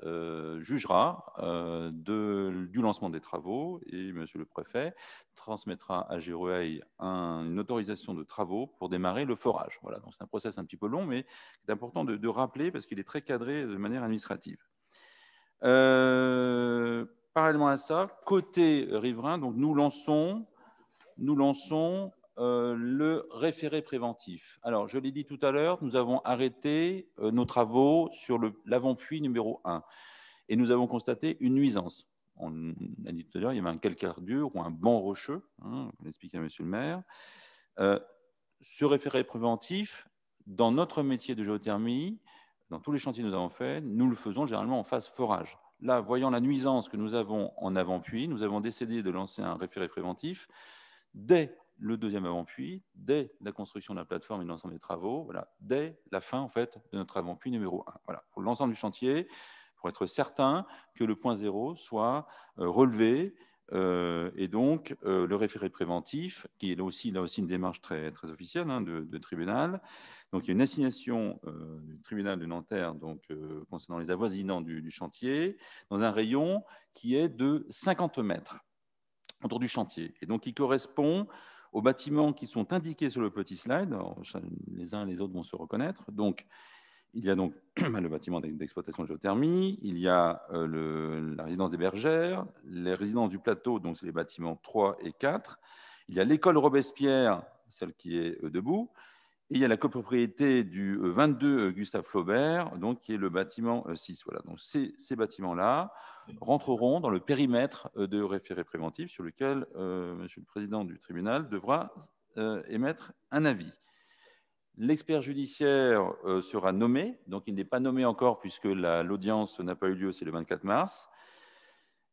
jugera du lancement des travaux et monsieur le préfet transmettra à Gérouaille une autorisation de travaux pour démarrer le forage. Voilà, donc c'est un process un petit peu long, mais c'est important de rappeler parce qu'il est très cadré de manière administrative. Parallèlement à ça, côté riverain, donc nous lançons le référé préventif. Alors, je l'ai dit tout à l'heure, nous avons arrêté nos travaux sur l'avant-puits numéro 1 et nous avons constaté une nuisance. On a dit tout à l'heure, il y avait un calcaire dur ou un banc rocheux, on l'explique à monsieur le maire. Ce référé préventif, dans notre métier de géothermie, dans tous les chantiers que nous avons faits, nous le faisons généralement en phase forage. Là, voyant la nuisance que nous avons en avant-puits, nous avons décidé de lancer un référé préventif dès le deuxième avant-puits, dès la construction de la plateforme et de l'ensemble des travaux, voilà, dès la fin en fait, de notre avant-puits numéro 1. Voilà, pour l'ensemble du chantier, pour être certain que le point zéro soit relevé, et donc le référé préventif, qui est là aussi une démarche très, très officielle de tribunal. Donc il y a une assignation du tribunal de Nanterre donc, concernant les avoisinants du chantier, dans un rayon qui est de 50 mètres autour du chantier, et donc il correspond aux bâtiments qui sont indiqués sur le petit slide. Alors, les uns et les autres vont se reconnaître. Donc, il y a donc le bâtiment d'exploitation de géothermie, il y a la résidence des Bergères, les résidences du plateau, donc c'est les bâtiments 3 et 4. Il y a l'école Robespierre, celle qui est debout. Et il y a la copropriété du 22 Gustave Flaubert, donc, qui est le bâtiment 6. Voilà. Donc, ces bâtiments-là rentreront dans le périmètre de référé préventif sur lequel monsieur le président du tribunal devra émettre un avis. L'expert judiciaire sera nommé, donc il n'est pas nommé encore puisque l'audience n'a pas eu lieu, c'est le 24 mars.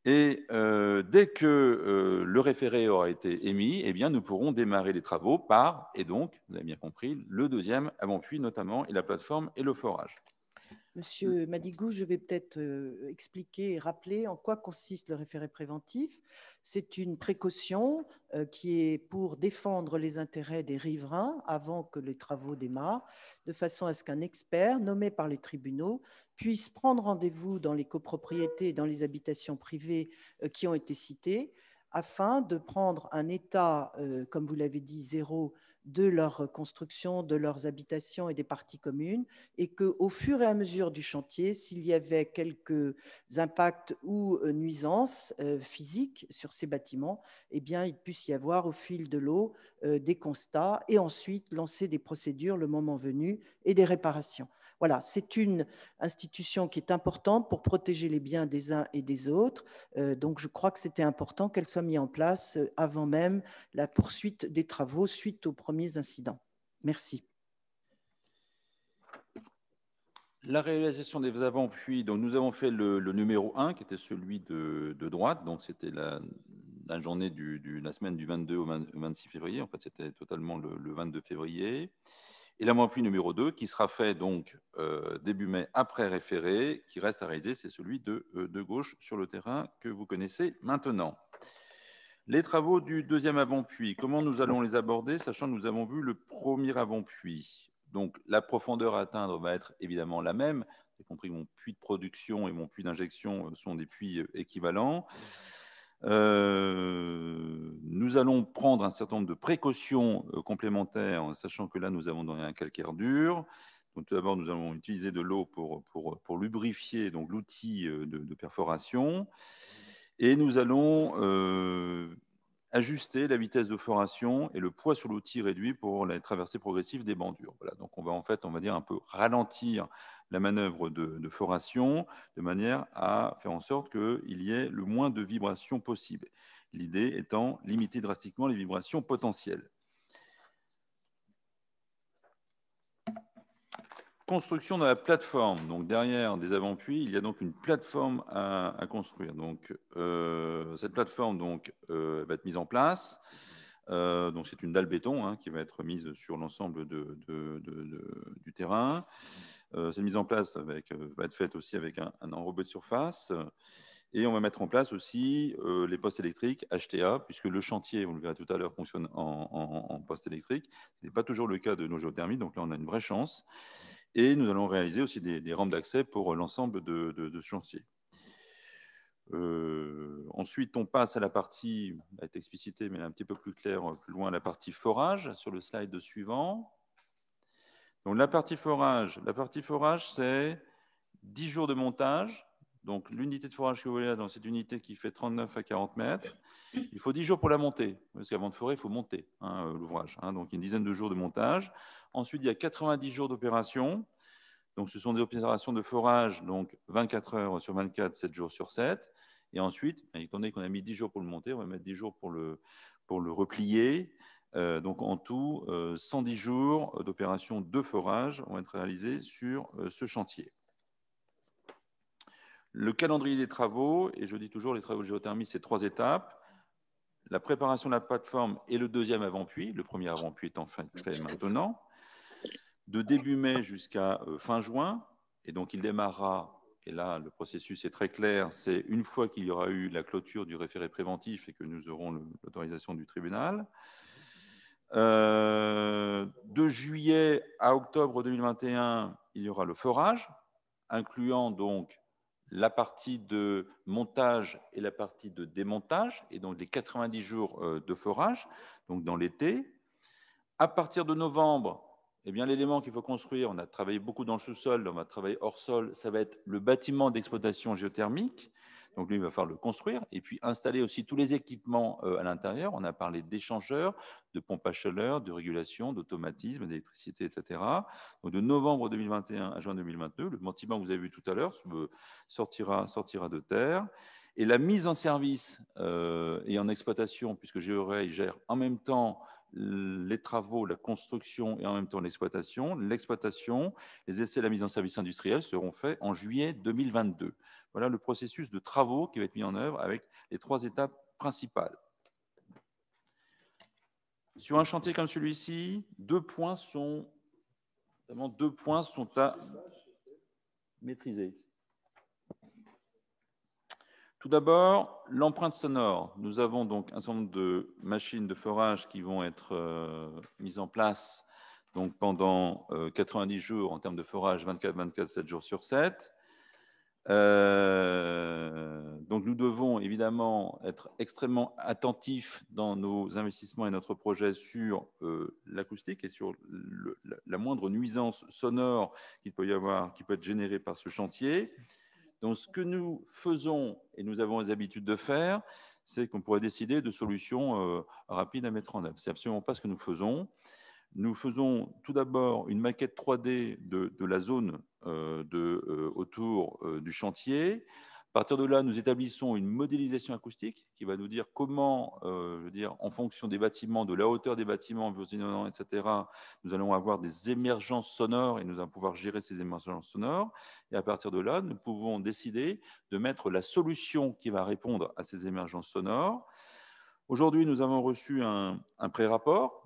Et dès que le référé aura été émis, eh bien, nous pourrons démarrer les travaux par, et donc, vous avez bien compris, le deuxième avant-puits notamment, et la plateforme et le forage. Monsieur Madigou, je vais peut-être expliquer et rappeler en quoi consiste le référé préventif. C'est une précaution qui est pour défendre les intérêts des riverains avant que les travaux démarrent, de façon à ce qu'un expert nommé par les tribunaux puisse prendre rendez-vous dans les copropriétés et dans les habitations privées qui ont été citées, afin de prendre un état, comme vous l'avez dit, zéro, de leur construction, de leurs habitations et des parties communes, et qu'au fur et à mesure du chantier, s'il y avait quelques impacts ou nuisances physiques sur ces bâtiments, eh bien, il puisse y avoir au fil de l'eau des constats et ensuite lancer des procédures le moment venu et des réparations. Voilà, c'est une institution qui est importante pour protéger les biens des uns et des autres. Donc, je crois que c'était important qu'elle soit mise en place avant même la poursuite des travaux suite aux premiers incidents. Merci. La réalisation des avant-puits, donc nous avons fait le numéro 1, qui était celui de droite, donc c'était la journée la semaine du 22 au 26 février, en fait c'était totalement le 22 février. Et l'avant-puits numéro 2, qui sera fait donc début mai après référé, qui reste à réaliser, c'est celui de gauche sur le terrain que vous connaissez maintenant. Les travaux du deuxième avant-puits, comment nous allons les aborder, sachant que nous avons vu le premier avant-puits. Donc la profondeur à atteindre va être évidemment la même. Vous avez compris que mon puits de production et mon puits d'injection sont des puits équivalents. Nous allons prendre un certain nombre de précautions complémentaires, sachant que là, nous avons un calcaire dur. Donc, tout d'abord, nous allons utiliser de l'eau pour lubrifier l'outil de perforation. Et nous allons ajuster la vitesse de foration et le poids sur l'outil réduit pour la traversée progressive des bandures. Voilà, donc on va dire un peu ralentir la manœuvre de foration de manière à faire en sorte qu'il y ait le moins de vibrations possible. L'idée étant limiter drastiquement les vibrations potentielles. Construction de la plateforme. Donc derrière des avant-puits, il y a donc une plateforme à construire. Donc cette plateforme va être mise en place Donc, c'est une dalle béton hein, qui va être mise sur l'ensemble du terrain. Cette mise en place va être faite aussi avec un enrobé de surface. Et on va mettre en place aussi les postes électriques HTA, puisque le chantier, vous le verrez tout à l'heure, fonctionne en poste électrique. Ce n'est pas toujours le cas de nos géothermies, donc là, on a une vraie chance. Et nous allons réaliser aussi des rampes d'accès pour l'ensemble de ce chantier. Ensuite, on passe à la partie, elle a été explicitée, mais un petit peu plus claire, plus loin, la partie forage, sur le slide suivant. Donc, la partie forage, c'est 10 jours de montage. Donc, l'unité de forage que vous voyez là, dans cette unité qui fait 39 à 40 mètres, il faut 10 jours pour la monter. Parce qu'avant de forer, il faut monter hein, l'ouvrage. Hein, donc, il y a une dizaine de jours de montage. Ensuite, il y a 90 jours d'opération. Donc, ce sont des opérations de forage, donc 24 heures sur 24, 7 jours sur 7. Et ensuite, étant donné qu'on a mis 10 jours pour le monter, on va mettre 10 jours pour le replier. Donc, en tout, 110 jours d'opérations de forage vont être réalisés sur ce chantier. Le calendrier des travaux, et je dis toujours, les travaux de géothermie, c'est 3 étapes. La préparation de la plateforme est le deuxième avant-puits, le premier avant-puits étant fait maintenant, de début mai jusqu'à fin juin. Et donc, il démarrera, et là, le processus est très clair, c'est une fois qu'il y aura eu la clôture du référé préventif et que nous aurons l'autorisation du tribunal. De juillet à octobre 2021, il y aura le forage, incluant donc la partie de montage et la partie de démontage, et donc les 90 jours de forage, donc dans l'été. À partir de novembre, eh bien, l'élément qu'il faut construire, on a travaillé beaucoup dans le sous-sol, on va travailler hors sol, ça va être le bâtiment d'exploitation géothermique. Donc, lui, il va falloir le construire et puis installer aussi tous les équipements à l'intérieur. On a parlé d'échangeurs, de pompes à chaleur, de régulation, d'automatisme, d'électricité, etc. Donc, de novembre 2021 à juin 2022, le bâtiment que vous avez vu tout à l'heure sortira de terre. Et la mise en service et en exploitation, puisque Géoreil gère en même temps les travaux, la construction et en même temps l'exploitation, les essais et la mise en service industrielle seront faits en juillet 2022. Voilà le processus de travaux qui va être mis en œuvre avec les 3 étapes principales. Sur un chantier comme celui-ci, 2 points sont à maîtriser. Tout d'abord, l'empreinte sonore. Nous avons donc un certain nombre de machines de forage qui vont être mises en place donc pendant 90 jours en termes de forage, 24, 7 jours sur 7. Donc nous devons évidemment être extrêmement attentifs dans nos investissements et notre projet sur l'acoustique et sur la moindre nuisance sonore qu'il peut y avoir, qui peut être générée par ce chantier. Donc, ce que nous faisons, et nous avons les habitudes de faire, c'est qu'on pourrait décider de solutions rapides à mettre en œuvre. Ce n'est absolument pas ce que nous faisons. Nous faisons tout d'abord une maquette 3D de la zone autour du chantier. À partir de là, nous établissons une modélisation acoustique qui va nous dire comment, en fonction des bâtiments, de la hauteur des bâtiments environnants, etc., nous allons avoir des émergences sonores et nous allons pouvoir gérer ces émergences sonores. Et à partir de là, nous pouvons décider de mettre la solution qui va répondre à ces émergences sonores. Aujourd'hui, nous avons reçu un pré-rapport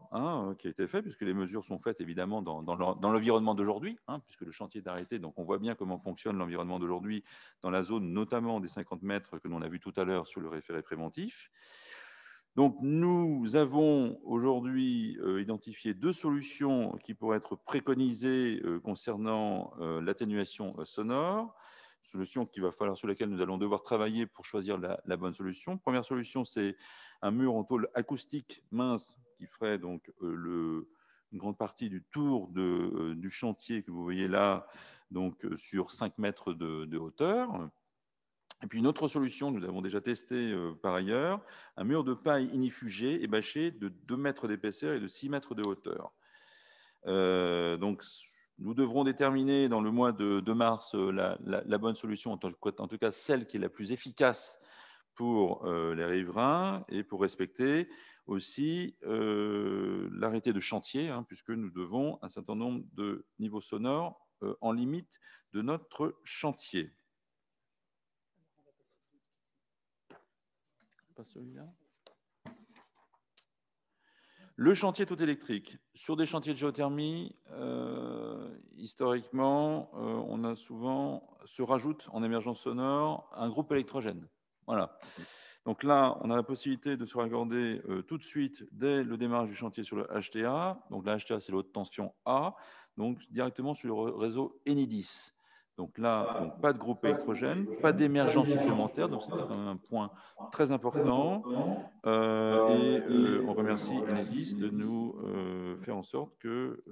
qui a été fait, puisque les mesures sont faites évidemment dans l'environnement d'aujourd'hui, puisque le chantier est arrêté. Donc, on voit bien comment fonctionne l'environnement d'aujourd'hui dans la zone, notamment des 50 mètres que l'on a vu tout à l'heure sur le référé préventif. Donc, nous avons aujourd'hui identifié 2 solutions qui pourraient être préconisées concernant l'atténuation sonore. Solution sur laquelle nous allons devoir travailler pour choisir la bonne solution. Première solution, c'est un mur en tôle acoustique mince qui ferait donc une grande partie du tour du chantier que vous voyez là, donc sur 5 mètres de hauteur. Et puis une autre solution, nous l'avons déjà testé par ailleurs, un mur de paille inifugée et bâché de 2 mètres d'épaisseur et de 6 mètres de hauteur. Donc, nous devrons déterminer dans le mois de mars la bonne solution, en tout cas celle qui est la plus efficace pour les riverains et pour respecter aussi l'arrêté de chantier, puisque nous devons un certain nombre de niveaux sonores en limite de notre chantier. Pas celui-là ? Le chantier tout électrique. Sur des chantiers de géothermie, historiquement, on a souvent, se rajoute en émergence sonore un groupe électrogène. Voilà. Donc là, on a la possibilité de se raccorder tout de suite, dès le démarrage du chantier, sur le HTA. Donc la HTA, c'est la haute tension A, donc directement sur le réseau Enedis. Donc là, pas de groupe électrogène, pas d'émergence supplémentaire, donc c'est quand même un point très important. On remercie Enedis de nous faire en sorte que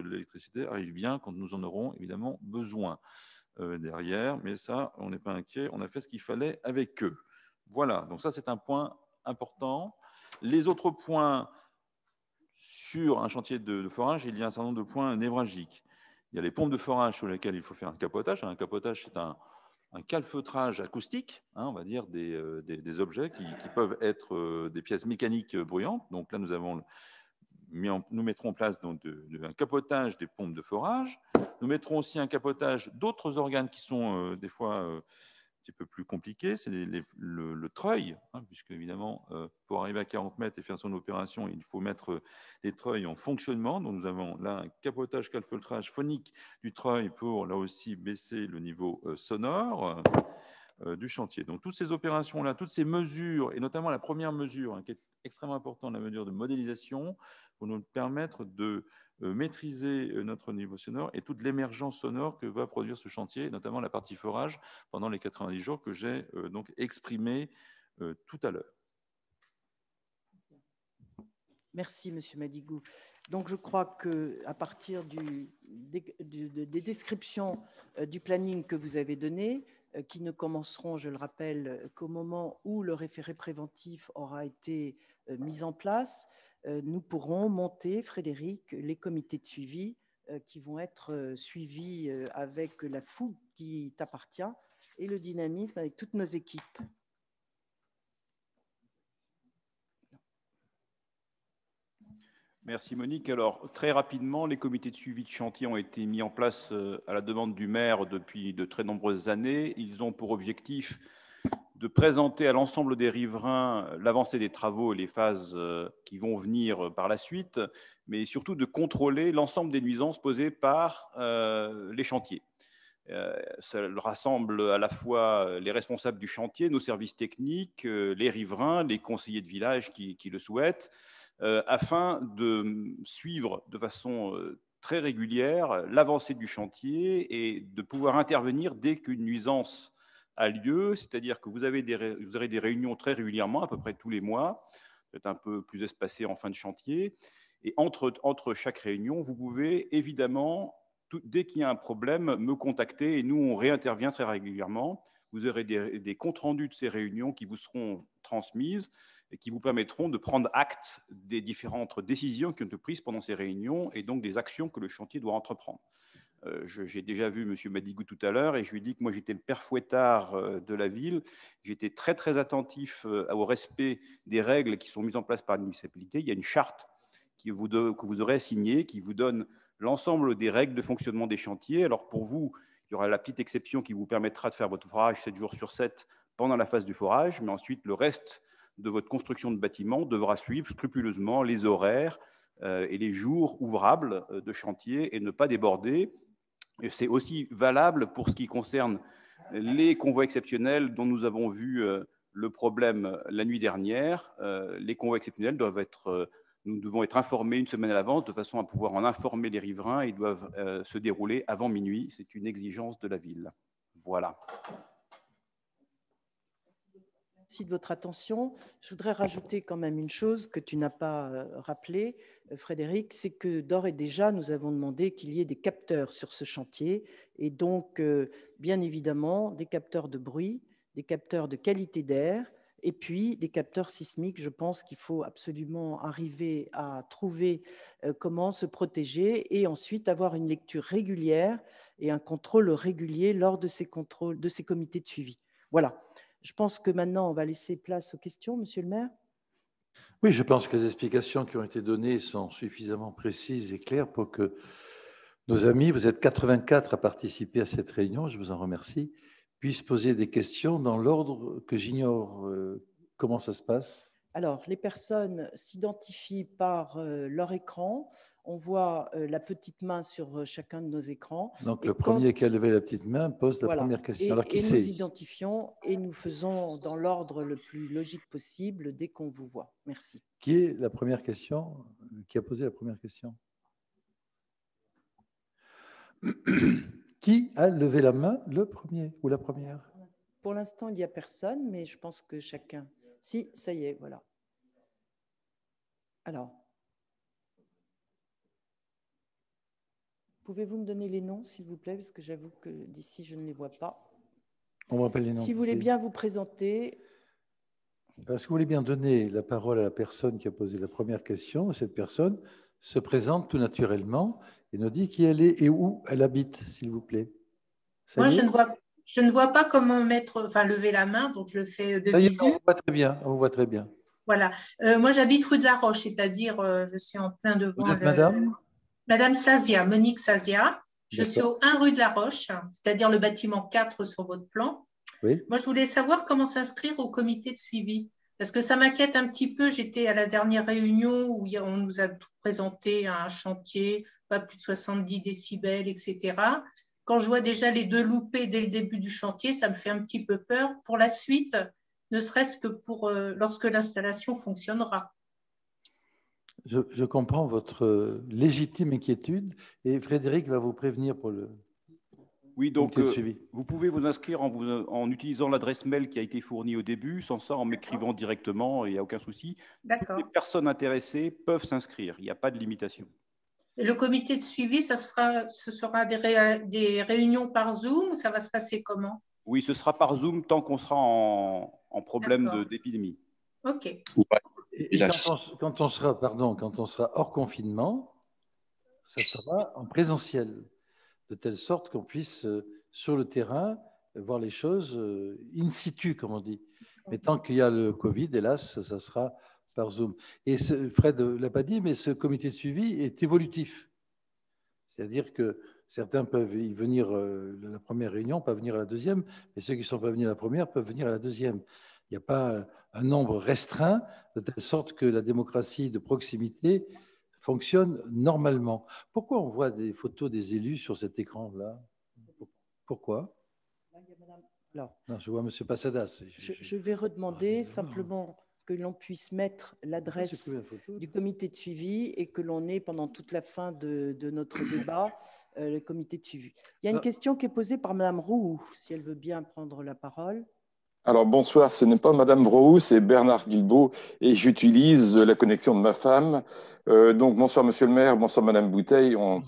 l'électricité arrive bien quand nous en aurons évidemment besoin derrière. Mais ça, on n'est pas inquiet, on a fait ce qu'il fallait avec eux. Voilà, donc ça c'est un point important. Les autres points sur un chantier de forage, il y a un certain nombre de points névralgiques. Il y a les pompes de forage sur lesquelles il faut faire un capotage. Un capotage, c'est un calfeutrage acoustique, on va dire des objets qui peuvent être des pièces mécaniques bruyantes. Donc là, nous mettrons en place donc, un capotage des pompes de forage. Nous mettrons aussi un capotage d'autres organes qui sont des fois un petit peu plus compliqués. C'est le treuil, puisque évidemment, pour arriver à 40 mètres et faire son opération, il faut mettre des treuils en fonctionnement. Donc nous avons là un capotage calfeutrage phonique du treuil pour là aussi baisser le niveau sonore du chantier. Donc toutes ces opérations-là, toutes ces mesures, et notamment la première mesure qui est extrêmement importante, la mesure de modélisation, pour nous permettre de maîtriser notre niveau sonore et toute l'émergence sonore que va produire ce chantier, notamment la partie forage pendant les 90 jours que j'ai donc exprimé tout à l'heure. Merci, Monsieur Madigou. Donc, je crois qu'à partir des descriptions du planning que vous avez donné, qui ne commenceront, je le rappelle, qu'au moment où le référé préventif aura été mis en place, nous pourrons monter, Frédéric, les comités de suivi qui vont être suivis avec la fougue qui t'appartient et le dynamisme avec toutes nos équipes. Merci Monique. Alors, très rapidement, les comités de suivi de chantier ont été mis en place à la demande du maire depuis de très nombreuses années. Ils ont pour objectif de présenter à l'ensemble des riverains l'avancée des travaux et les phases qui vont venir par la suite, mais surtout de contrôler l'ensemble des nuisances posées par les chantiers. Ça rassemble à la fois les responsables du chantier, nos services techniques, les riverains, les conseillers de village qui le souhaitent, afin de suivre de façon très régulière l'avancée du chantier et de pouvoir intervenir dès qu'une nuisance a lieu, c'est-à-dire que vous aurez des réunions très régulièrement, à peu près tous les mois, peut-être un peu plus espacées en fin de chantier, et entre chaque réunion, vous pouvez évidemment, dès qu'il y a un problème, me contacter, et nous, on réintervient très régulièrement. Vous aurez des comptes rendus de ces réunions qui vous seront transmises, et qui vous permettront de prendre acte des différentes décisions qui ont été prises pendant ces réunions et donc des actions que le chantier doit entreprendre. J'ai déjà vu M. Madigou tout à l'heure et je lui ai dit que moi j'étais le père Fouettard de la ville. J'étais très très attentif au respect des règles qui sont mises en place par la municipalité. Il y a une charte que vous aurez signée qui vous donne l'ensemble des règles de fonctionnement des chantiers. Alors pour vous, il y aura la petite exception qui vous permettra de faire votre forage 7 jours sur 7 pendant la phase du forage, mais ensuite le reste de votre construction de bâtiment devra suivre scrupuleusement les horaires et les jours ouvrables de chantier et ne pas déborder. Et c'est aussi valable pour ce qui concerne les convois exceptionnels dont nous avons vu le problème la nuit dernière. Les convois exceptionnels nous devons être informés une semaine à l'avance de façon à pouvoir en informer les riverains. Ils doivent se dérouler avant minuit. C'est une exigence de la ville. Voilà. Merci de votre attention. Je voudrais rajouter quand même une chose que tu n'as pas rappelée, Frédéric, c'est que d'ores et déjà, nous avons demandé qu'il y ait des capteurs sur ce chantier et donc, bien évidemment, des capteurs de bruit, des capteurs de qualité d'air et puis des capteurs sismiques. Je pense qu'il faut absolument arriver à trouver comment se protéger et ensuite avoir une lecture régulière et un contrôle régulier lors de ces contrôles, de ces comités de suivi. Voilà. Je pense que maintenant, on va laisser place aux questions, Monsieur le maire. Oui, je pense que les explications qui ont été données sont suffisamment précises et claires pour que nos amis, vous êtes 84 à participer à cette réunion, je vous en remercie, puissent poser des questions dans l'ordre que j'ignore. Comment ça se passe ? Alors, les personnes s'identifient par leur écran. On voit la petite main sur chacun de nos écrans. Donc, Et le premier qui a levé la petite main pose la voilà. première question. Et, Alors, qui et c'est? nous identifions et nous faisons dans l'ordre le plus logique possible dès qu'on vous voit. Merci. Qui est la première question? Qui a posé la première question? Qui a levé la main, le premier ou la première? Pour l'instant, il n'y a personne, mais je pense que chacun… Si, ça y est, voilà. Alors, pouvez-vous me donner les noms, s'il vous plaît, parce que j'avoue que d'ici, je ne les vois pas. On me rappelle les noms. Si vous voulez bien vous présenter. Est-ce que vous voulez bien donner la parole à la personne qui a posé la première question? Cette personne se présente tout naturellement et nous dit qui elle est et où elle habite, s'il vous plaît. Moi, je ne vois pas comment lever la main, donc je le fais de visu. On vous voit très bien, on vous voit très bien. Voilà. Moi, j'habite rue de la Roche, c'est-à-dire je suis en plein devant. Vous êtes madame? Madame Sazia, Monique Sazia. Je suis au 1 rue de la Roche, c'est-à-dire le bâtiment 4 sur votre plan. Oui. Moi, je voulais savoir comment s'inscrire au comité de suivi. Parce que ça m'inquiète un petit peu. J'étais à la dernière réunion où on nous a tout présenté un chantier, pas plus de 70 décibels, etc. Quand je vois déjà les deux loupés dès le début du chantier, ça me fait un petit peu peur pour la suite, ne serait-ce que pour lorsque l'installation fonctionnera. Je comprends votre légitime inquiétude et Frédéric va vous prévenir pour le comité de suivi. Vous pouvez vous inscrire en utilisant l'adresse mail qui a été fournie au début, sans ça en m'écrivant directement, il n'y a aucun souci. D'accord. Les personnes intéressées peuvent s'inscrire, il n'y a pas de limitation. Et le comité de suivi, ce sera des réunions par Zoom ou ça va se passer comment? Oui, ce sera par Zoom tant qu'on sera en problème d'épidémie. OK. Et quand on sera hors confinement, ça sera en présentiel, de telle sorte qu'on puisse, sur le terrain, voir les choses in situ, comme on dit. Mais tant qu'il y a le Covid, hélas, ça sera par Zoom. Et Fred ne l'a pas dit, mais ce comité de suivi est évolutif. C'est-à-dire que certains peuvent y venir à la première réunion, pas venir à la deuxième, mais ceux qui ne sont pas venus à la première peuvent venir à la deuxième. Il n'y a pas un nombre restreint, de telle sorte que la démocratie de proximité fonctionne normalement. Pourquoi on voit des photos des élus sur cet écran-là? Pourquoi? Non, je vois M. Passadas. Je vais redemander simplement que l'on puisse mettre l'adresse du comité de suivi et que l'on ait pendant toute la fin de notre débat le comité de suivi. Il y a une question qui est posée par Mme Roux, si elle veut bien prendre la parole. Alors bonsoir, ce n'est pas Madame Roux, c'est Bernard Guilbault et j'utilise la connexion de ma femme. Donc bonsoir Monsieur le maire, bonsoir Madame Bouteille. On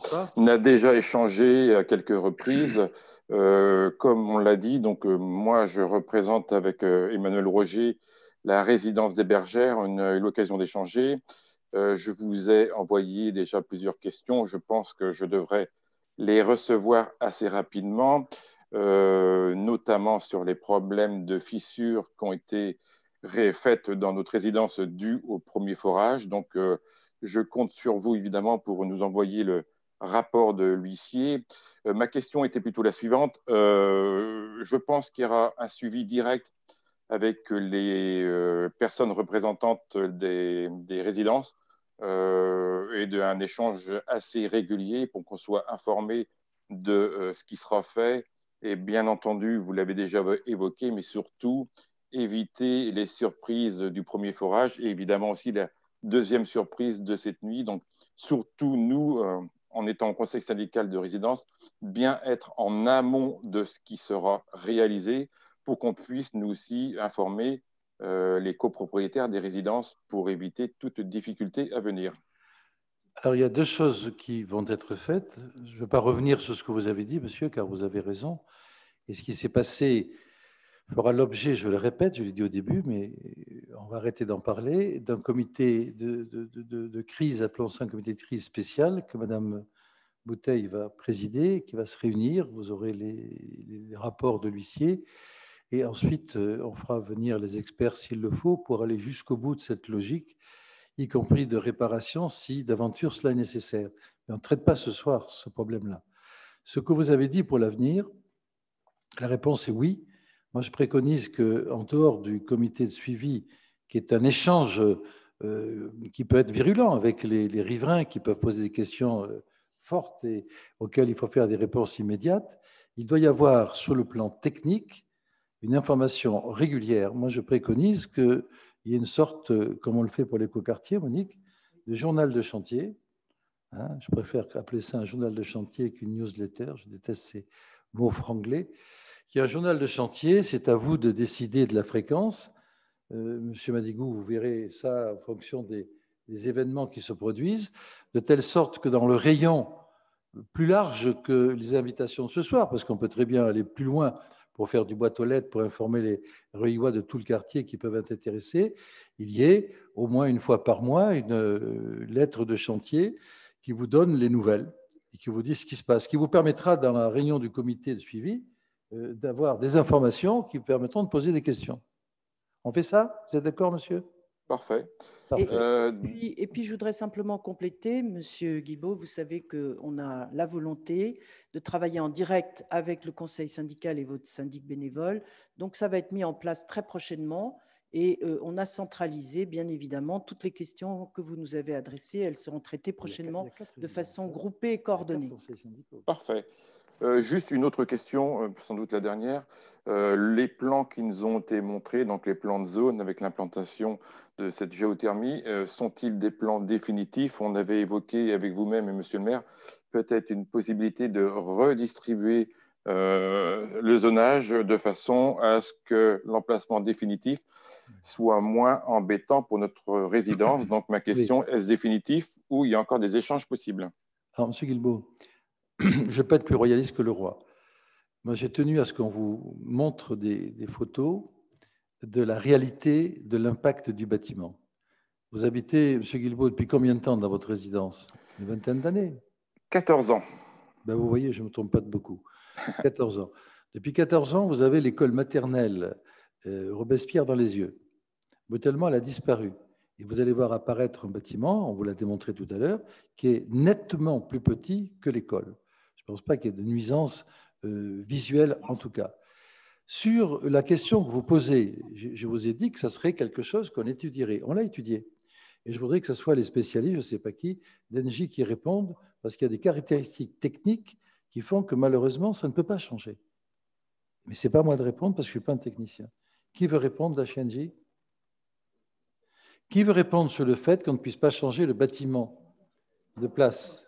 a déjà échangé à quelques reprises. Comme on l'a dit, donc moi je représente avec Emmanuel Roger la résidence des Bergères, on a eu l'occasion d'échanger. Je vous ai envoyé déjà plusieurs questions. Je pense que je devrais les recevoir assez rapidement. Notamment sur les problèmes de fissures qui ont été faites dans notre résidence dues au premier forage. Donc, je compte sur vous, évidemment, pour nous envoyer le rapport de l'huissier. Ma question était plutôt la suivante. Je pense qu'il y aura un suivi direct avec les personnes représentantes des résidences et d'un échange assez régulier pour qu'on soit informé de ce qui sera fait. Et bien entendu, vous l'avez déjà évoqué, mais surtout, éviter les surprises du premier forage et évidemment aussi la deuxième surprise de cette nuit. Donc, surtout, nous, en étant au conseil syndical de résidence, bien être en amont de ce qui sera réalisé pour qu'on puisse nous aussi informer les copropriétaires des résidences pour éviter toute difficulté à venir. Alors, il y a deux choses qui vont être faites. Je ne vais pas revenir sur ce que vous avez dit, monsieur, car vous avez raison. Et ce qui s'est passé fera l'objet, je le répète, je l'ai dit au début, mais on va arrêter d'en parler, d'un comité de crise, appelons ça un comité de crise spécial, que Mme Bouteille va présider, qui va se réunir. Vous aurez les rapports de l'huissier. Et ensuite, on fera venir les experts s'il le faut pour aller jusqu'au bout de cette logique, y compris de réparation, si d'aventure cela est nécessaire. Mais on ne traite pas ce soir ce problème-là. Ce que vous avez dit pour l'avenir, la réponse est oui. Moi, je préconise qu'en dehors du comité de suivi qui est un échange qui peut être virulent avec les riverains qui peuvent poser des questions fortes et auxquelles il faut faire des réponses immédiates, il doit y avoir sur le plan technique une information régulière. Moi, je préconise qu'il y ait une sorte, comme on le fait pour l'écoquartier, Monique, de journal de chantier. Hein, je préfère appeler ça un journal de chantier qu'une newsletter. Je déteste ces mots franglais. Il y a un journal de chantier, c'est à vous de décider de la fréquence. Monsieur Madigou, vous verrez ça en fonction des événements qui se produisent, de telle sorte que dans le rayon plus large que les invitations de ce soir, parce qu'on peut très bien aller plus loin pour faire du boîte aux lettres, pour informer les Reuillois de tout le quartier qui peuvent être intéressés, il y ait au moins une fois par mois une lettre de chantier qui vous donne les nouvelles et qui vous dit ce qui se passe, qui vous permettra dans la réunion du comité de suivi d'avoir des informations qui permettront de poser des questions. On fait ça? Vous êtes d'accord, monsieur? Parfait. Et puis, je voudrais simplement compléter, monsieur Guilbault, vous savez qu'on a la volonté de travailler en direct avec le conseil syndical et votre syndic bénévole. Donc, ça va être mis en place très prochainement. Et on a centralisé, bien évidemment, toutes les questions que vous nous avez adressées. Elles seront traitées prochainement de façon groupée et coordonnée. Parfait. Juste une autre question, sans doute la dernière. Les plans qui nous ont été montrés, donc les plans de zone avec l'implantation de cette géothermie, sont-ils des plans définitifs? On avait évoqué avec vous-même et monsieur le maire peut-être une possibilité de redistribuer le zonage de façon à ce que l'emplacement définitif soit moins embêtant pour notre résidence. Donc ma question, est-ce définitif ou il y a encore des échanges possibles? Alors, monsieur Guilbault, je ne vais pas être plus royaliste que le roi. Moi, j'ai tenu à ce qu'on vous montre des photos de la réalité de l'impact du bâtiment. Vous habitez, monsieur Guilbault, depuis combien de temps dans votre résidence? Une vingtaine d'années? 14 ans. Ben, vous voyez, je ne me trompe pas de beaucoup. 14 ans. Depuis 14 ans, vous avez l'école maternelle Robespierre dans les yeux. Brutalement, elle a disparu. Et vous allez voir apparaître un bâtiment, on vous l'a démontré tout à l'heure, qui est nettement plus petit que l'école. Je ne pense pas qu'il y ait de nuisance visuelle, en tout cas. Sur la question que vous posez, je vous ai dit que ça serait quelque chose qu'on étudierait. On l'a étudié. Et je voudrais que ce soit les spécialistes, je ne sais pas qui, d'Engie qui répondent, parce qu'il y a des caractéristiques techniques qui font que malheureusement, ça ne peut pas changer. Mais ce n'est pas à moi de répondre parce que je ne suis pas un technicien. Qui veut répondre de la chez Engie? Qui veut répondre sur le fait qu'on ne puisse pas changer le bâtiment de place?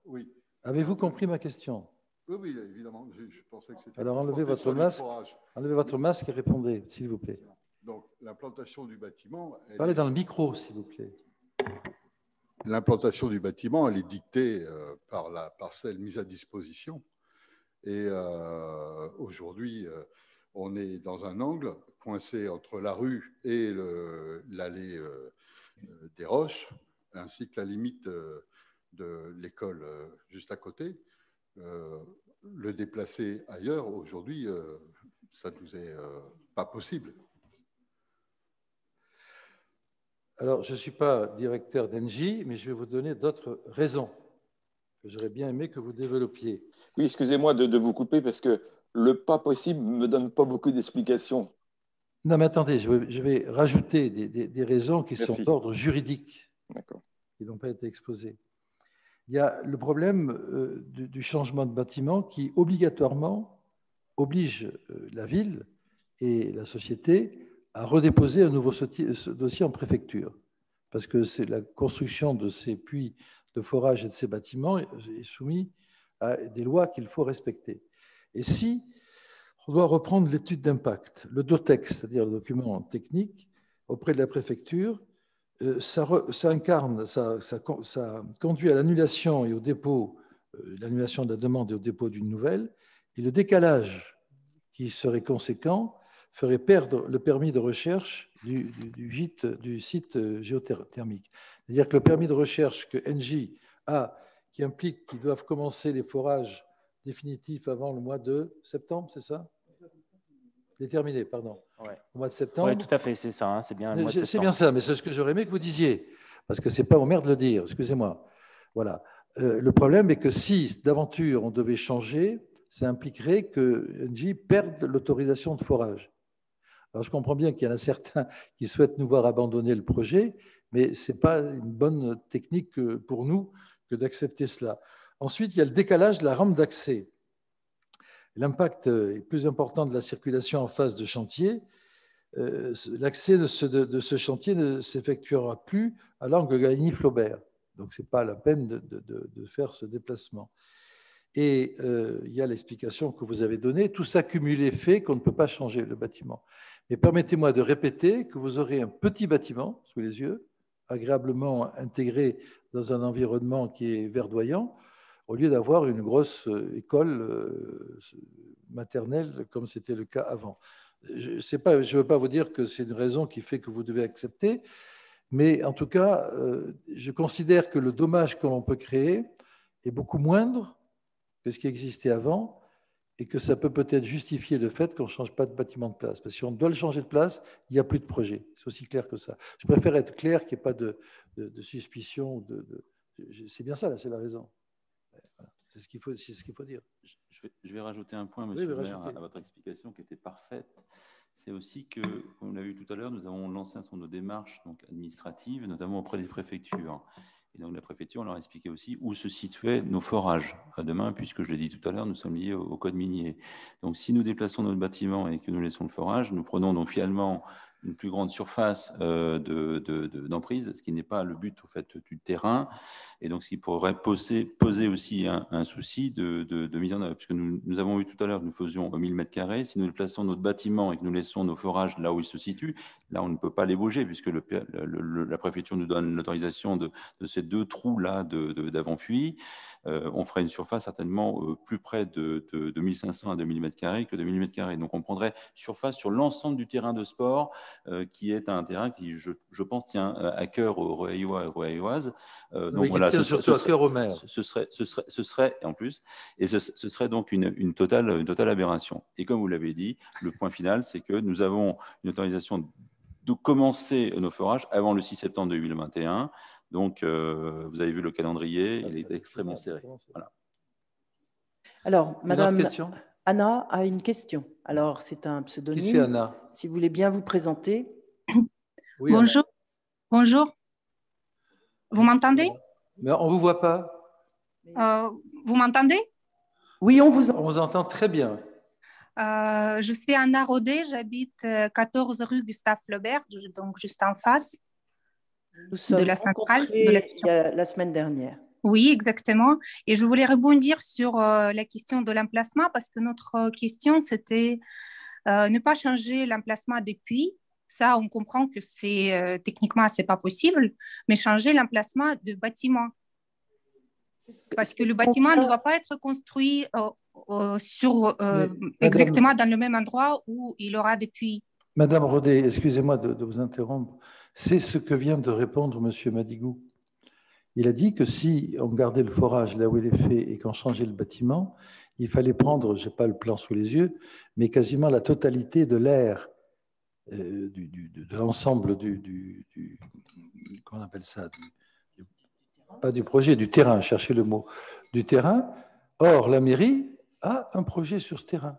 Oui. Avez-vous compris ma question? Oui, évidemment. Je pensais que c'était... Alors enlevez votre masque et répondez, s'il vous plaît. Donc, l'implantation du bâtiment... Parlez dans le micro, s'il vous plaît. L'implantation du bâtiment, elle est dictée par la parcelle mise à disposition. Et aujourd'hui, on est dans un angle coincé entre la rue et l'allée des Roches, ainsi que la limite de l'école juste à côté. Le déplacer ailleurs, aujourd'hui, ça ne nous est pas possible. Alors, je ne suis pas directeur d'Engie, mais je vais vous donner d'autres raisons que j'aurais bien aimé que vous développiez. Oui, excusez-moi de vous couper parce que le pas possible ne me donne pas beaucoup d'explications. Non, mais attendez, je vais rajouter des raisons qui sont d'ordre juridique, qui n'ont pas été exposées. Il y a le problème du changement de bâtiment qui, obligatoirement, oblige la ville et la société à redéposer un nouveau dossier en préfecture. Parce que c'est la construction de ces puits de forage et de ces bâtiments est soumise à des lois qu'il faut respecter. Et si on doit reprendre l'étude d'impact, le DOTEX, c'est-à-dire le document technique, auprès de la préfecture, ça conduit à l'annulation et au dépôt, l'annulation de la demande et au dépôt d'une nouvelle, et le décalage qui serait conséquent ferait perdre le permis de recherche du site géothermique. C'est-à-dire que le permis de recherche que Engie a, qui implique qu'ils doivent commencer les forages définitifs avant le mois de septembre, c'est ça? Déterminé, pardon. Ouais. Au mois de septembre. Oui, tout à fait, c'est ça, hein, c'est bien le mois de septembre. C'est bien ça, mais c'est ce que j'aurais aimé que vous disiez, parce que ce n'est pas au maire de le dire, excusez-moi. Voilà. Le problème est que si d'aventure on devait changer, ça impliquerait que Engie perde l'autorisation de forage. Alors, je comprends bien qu'il y en a certains qui souhaitent nous voir abandonner le projet, mais ce n'est pas une bonne technique pour nous que d'accepter cela. Ensuite, il y a le décalage de la rampe d'accès. L'impact est plus important de la circulation en face de chantier. L'accès de ce chantier ne s'effectuera plus à l'angle Gagny-Flaubert. Donc, ce n'est pas la peine de faire ce déplacement. Et il y a l'explication que vous avez donnée. Tout ça cumulé fait qu'on ne peut pas changer le bâtiment. Mais permettez-moi de répéter que vous aurez un petit bâtiment sous les yeux, agréablement intégré dans un environnement qui est verdoyant, au lieu d'avoir une grosse école maternelle comme c'était le cas avant. Je ne veux pas vous dire que c'est une raison qui fait que vous devez accepter, mais en tout cas, je considère que le dommage que l'on peut créer est beaucoup moindre que ce qui existait avant et que ça peut peut-être justifier le fait qu'on ne change pas de bâtiment de place. Parce que si on doit le changer de place, il n'y a plus de projet. C'est aussi clair que ça. Je préfère être clair qu'il n'y ait pas de suspicion. C'est bien ça, là, c'est la raison. Voilà. C'est ce qu'il faut dire. Je vais rajouter un point, monsieur le maire, à votre explication qui était parfaite. C'est aussi que, comme on l'a vu tout à l'heure, nous avons lancé un certain nombre de démarches administratives, notamment auprès des préfectures. Et donc, la préfecture, on leur a expliqué aussi où se situaient nos forages à demain, puisque je l'ai dit tout à l'heure, nous sommes liés au code minier. Donc, si nous déplaçons notre bâtiment et que nous laissons le forage, nous prenons donc finalement une plus grande surface d'emprise, ce qui n'est pas le but au fait, du terrain, et donc ce qui pourrait poser aussi un souci de mise en œuvre, puisque nous avons vu tout à l'heure que nous faisions 1000 m², si nous déplaçons notre bâtiment et que nous laissons nos forages là où ils se situent, là on ne peut pas les bouger, puisque la préfecture nous donne l'autorisation de ces 2 trous-là d'avant-puits. On ferait une surface certainement plus près de 1500 à 2000 m² que de 1000 m². Donc on prendrait surface sur l'ensemble du terrain de sport, qui est un terrain qui, je pense, tient à cœur aux Roaillois et Roailloises. Donc voilà, surtout à cœur aux maires. Ce serait, en plus, et ce serait donc une totale aberration. Et comme vous l'avez dit, le point final, c'est que nous avons une autorisation de commencer nos forages avant le 6 septembre 2021. Donc, vous avez vu le calendrier, il est extrêmement serré. Voilà. Alors, Madame Anna a une question. Alors, c'est un pseudonyme. Qui c'est Anna? Si vous voulez bien vous présenter. Oui, bonjour. Anna. Bonjour. Vous m'entendez? Mais on ne vous voit pas. Vous m'entendez? Oui, on vous entend très bien. Je suis Anna Rodet, j'habite 14 rue Gustave Flaubert, donc juste en face de la centrale. La semaine dernière. Oui, exactement. Et je voulais rebondir sur la question de l'emplacement parce que notre question, c'était ne pas changer l'emplacement des puits. Ça, on comprend que techniquement, ce n'est pas possible, mais changer l'emplacement de bâtiment. Parce que le bâtiment ne doit pas être construit exactement dans le même endroit où il aura des puits. Madame Rodet, excusez-moi de vous interrompre. C'est ce que vient de répondre M. Madigou. Il a dit que si on gardait le forage là où il est fait et qu'on changeait le bâtiment, il fallait prendre, je n'ai pas le plan sous les yeux, mais quasiment la totalité de l'air, de l'ensemble comment on appelle ça, pas du projet, du terrain, cherchez le mot, du terrain. Or, la mairie a un projet sur ce terrain.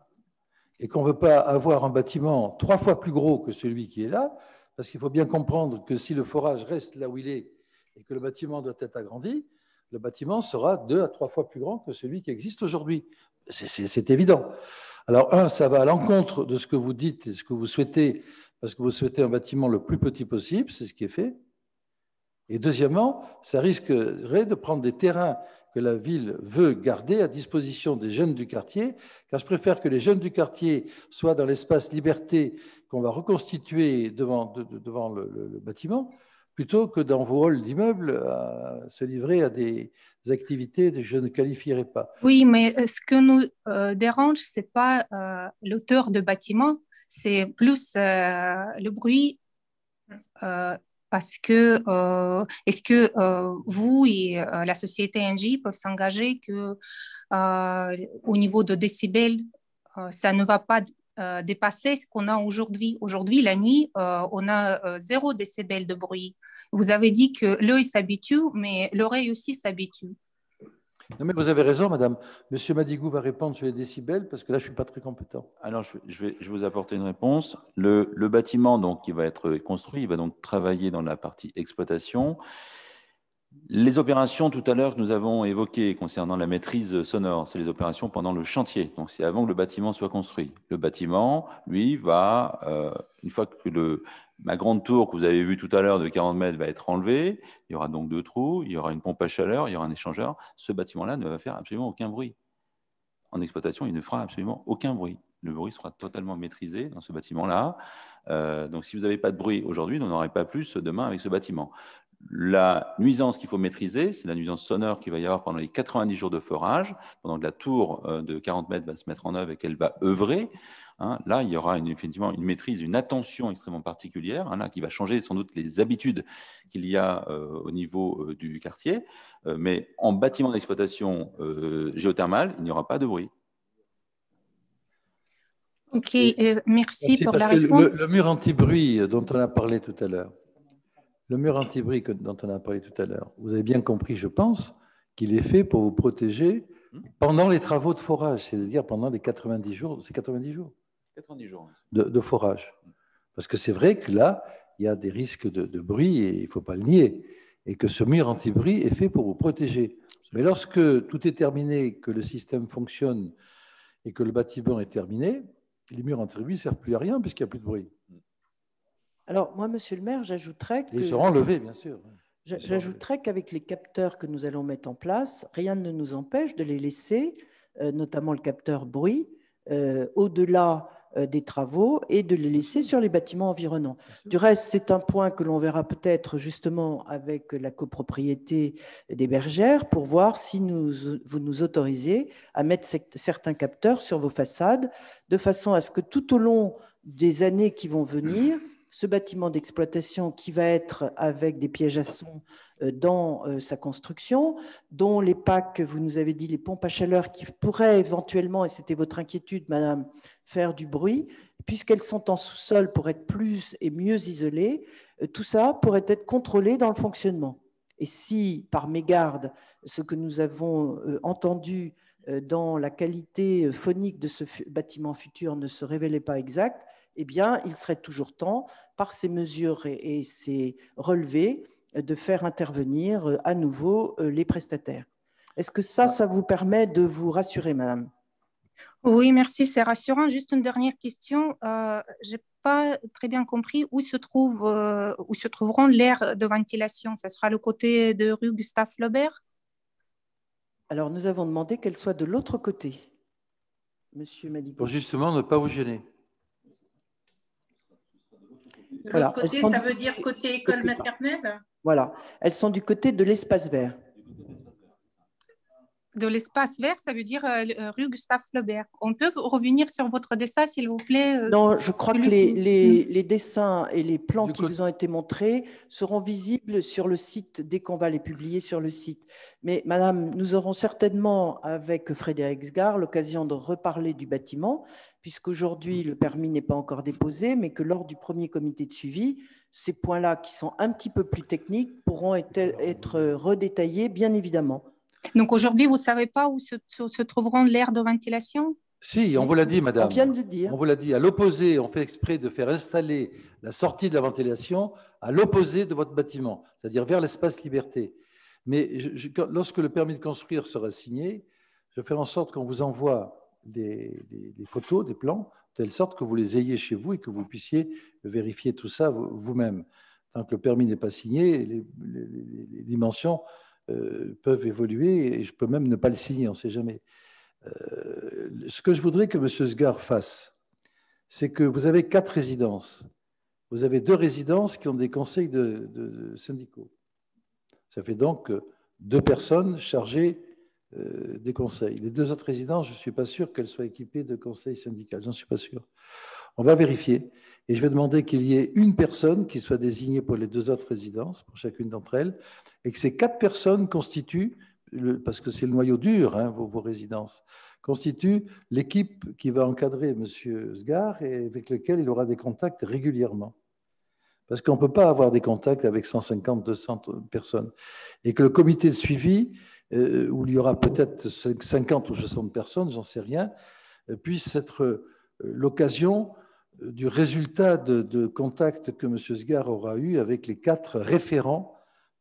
Et qu'on ne veut pas avoir un bâtiment 3 fois plus gros que celui qui est là, parce qu'il faut bien comprendre que si le forage reste là où il est et que le bâtiment doit être agrandi, le bâtiment sera 2 à 3 fois plus grand que celui qui existe aujourd'hui. C'est évident. Alors, ça va à l'encontre de ce que vous dites et ce que vous souhaitez, parce que vous souhaitez un bâtiment le plus petit possible, c'est ce qui est fait. Et deuxièmement, ça risquerait de prendre des terrains que la ville veut garder à disposition des jeunes du quartier, car je préfère que les jeunes du quartier soient dans l'espace liberté qu'on va reconstituer devant le bâtiment, plutôt que dans vos halls d'immeubles à se livrer à des activités que je ne qualifierais pas. Oui, mais ce que nous dérange, ce n'est pas l'auteur de bâtiment, c'est plus le bruit. Parce que est-ce que vous et la société NJ peuvent s'engager que au niveau de décibels, ça ne va pas dépasser ce qu'on a aujourd'hui. Aujourd'hui, la nuit, on a 0 décibel de bruit. Vous avez dit que l'œil s'habitue, mais l'oreille aussi s'habitue. Non, mais vous avez raison, madame. Monsieur Madigou va répondre sur les décibels, parce que là, je ne suis pas très compétent. Alors, je vais vous apporter une réponse. Le bâtiment donc, qui va être construit, il va donc travailler dans la partie exploitation. Les opérations tout à l'heure que nous avons évoquées concernant la maîtrise sonore, c'est les opérations pendant le chantier. Donc, c'est avant que le bâtiment soit construit. Le bâtiment, lui, va, une fois que ma grande tour que vous avez vue tout à l'heure de 40 mètres va être enlevée, il y aura donc 2 trous, il y aura une pompe à chaleur, il y aura un échangeur. Ce bâtiment-là ne va faire absolument aucun bruit. En exploitation, il ne fera absolument aucun bruit. Le bruit sera totalement maîtrisé dans ce bâtiment-là. Donc, si vous n'avez pas de bruit aujourd'hui, vous n'en aurez pas plus demain avec ce bâtiment. La nuisance qu'il faut maîtriser, c'est la nuisance sonore qu'il va y avoir pendant les 90 jours de forage, pendant que la tour de 40 mètres va se mettre en œuvre et qu'elle va œuvrer. Là, il y aura effectivement une maîtrise, une attention extrêmement particulière, là, qui va changer sans doute les habitudes qu'il y a au niveau du quartier. Mais en bâtiment d'exploitation géothermale, il n'y aura pas de bruit. Ok, merci pour la parce que réponse. le mur anti-bruit dont on a parlé tout à l'heure, le mur anti-bruit dont on a parlé tout à l'heure, vous avez bien compris, je pense, qu'il est fait pour vous protéger pendant les travaux de forage, c'est-à-dire pendant les 90 jours, c'est 90 jours 90 jours. De forage. Parce que c'est vrai que là, il y a des risques de bruit, et il ne faut pas le nier, et que ce mur anti-bruit est fait pour vous protéger. Mais lorsque tout est terminé, que le système fonctionne et que le bâtiment est terminé, les murs anti-bruit ne servent plus à rien puisqu'il n'y a plus de bruit. Alors, moi, monsieur le maire, j'ajouterais que… Et ils seront enlevés, bien sûr. J'ajouterais qu'avec les capteurs que nous allons mettre en place, rien ne nous empêche de les laisser, notamment le capteur bruit, au-delà des travaux et de les laisser sur les bâtiments environnants. Du reste, c'est un point que l'on verra peut-être justement avec la copropriété des bergères pour voir si vous nous autorisez à mettre certains capteurs sur vos façades de façon à ce que tout au long des années qui vont venir, ce bâtiment d'exploitation qui va être avec des pièges à son dans sa construction, dont les packs, vous nous avez dit, les pompes à chaleur qui pourraient éventuellement, et c'était votre inquiétude, madame, faire du bruit, puisqu'elles sont en sous-sol pour être plus et mieux isolées, tout ça pourrait être contrôlé dans le fonctionnement. Et si, par mégarde, ce que nous avons entendu dans la qualité phonique de ce bâtiment futur ne se révélait pas exact, eh bien, il serait toujours temps, par ces mesures et ces relevés, de faire intervenir à nouveau les prestataires. Est-ce que ça vous permet de vous rassurer, madame? Oui, merci, c'est rassurant. Juste une dernière question. Je n'ai pas très bien compris où se trouveront l'aire de ventilation. Ce sera le côté de rue Gustave Flaubert? Alors, nous avons demandé qu'elle soit de l'autre côté. Monsieur Madigou. Pour justement ne pas vous gêner. De l'autre côté, ça veut dire côté école maternelle? Voilà, elles sont du côté de l'espace vert. De l'espace vert, ça veut dire rue Gustave Flaubert. On peut revenir sur votre dessin, s'il vous plaît? Non, je crois que les dessins et les plans qui vous ont été montrés seront visibles sur le site dès qu'on va les publier sur le site. Mais madame, nous aurons certainement, avec Frédéric Sgard, l'occasion de reparler du bâtiment, puisqu'aujourd'hui, le permis n'est pas encore déposé, mais que lors du premier comité de suivi, ces points-là, qui sont un petit peu plus techniques, pourront être redétaillés, bien évidemment. Donc aujourd'hui, vous ne savez pas où se trouveront l'aire de ventilation? Si, on vous l'a dit, madame. On vient de le dire. On vous l'a dit. À l'opposé, on fait exprès de faire installer la sortie de la ventilation à l'opposé de votre bâtiment, c'est-à-dire vers l'espace liberté. Mais lorsque le permis de construire sera signé, je vais faire en sorte qu'on vous envoie des photos, des plans, de telle sorte que vous les ayez chez vous et que vous puissiez vérifier tout ça vous-même. Tant que le permis n'est pas signé, les dimensions peuvent évoluer et je peux même ne pas le signer, on ne sait jamais. Ce que je voudrais que M. Sgard fasse, c'est que vous avez 4 résidences. Vous avez 2 résidences qui ont des conseils de syndicaux. Ça fait donc 2 personnes chargées des conseils. Les 2 autres résidences, je ne suis pas sûr qu'elles soient équipées de conseils syndicaux. J'en suis pas sûr. On va vérifier. Et je vais demander qu'il y ait une personne qui soit désignée pour les 2 autres résidences, pour chacune d'entre elles, et que ces 4 personnes constituent, parce que c'est le noyau dur, hein, vos résidences, constituent l'équipe qui va encadrer M. Sgard et avec lequel il aura des contacts régulièrement. Parce qu'on ne peut pas avoir des contacts avec 150, 200 personnes. Et que le comité de suivi où il y aura peut-être 50 ou 60 personnes, j'en sais rien, puisse être l'occasion du résultat de contact que M. Sgard aura eu avec les 4 référents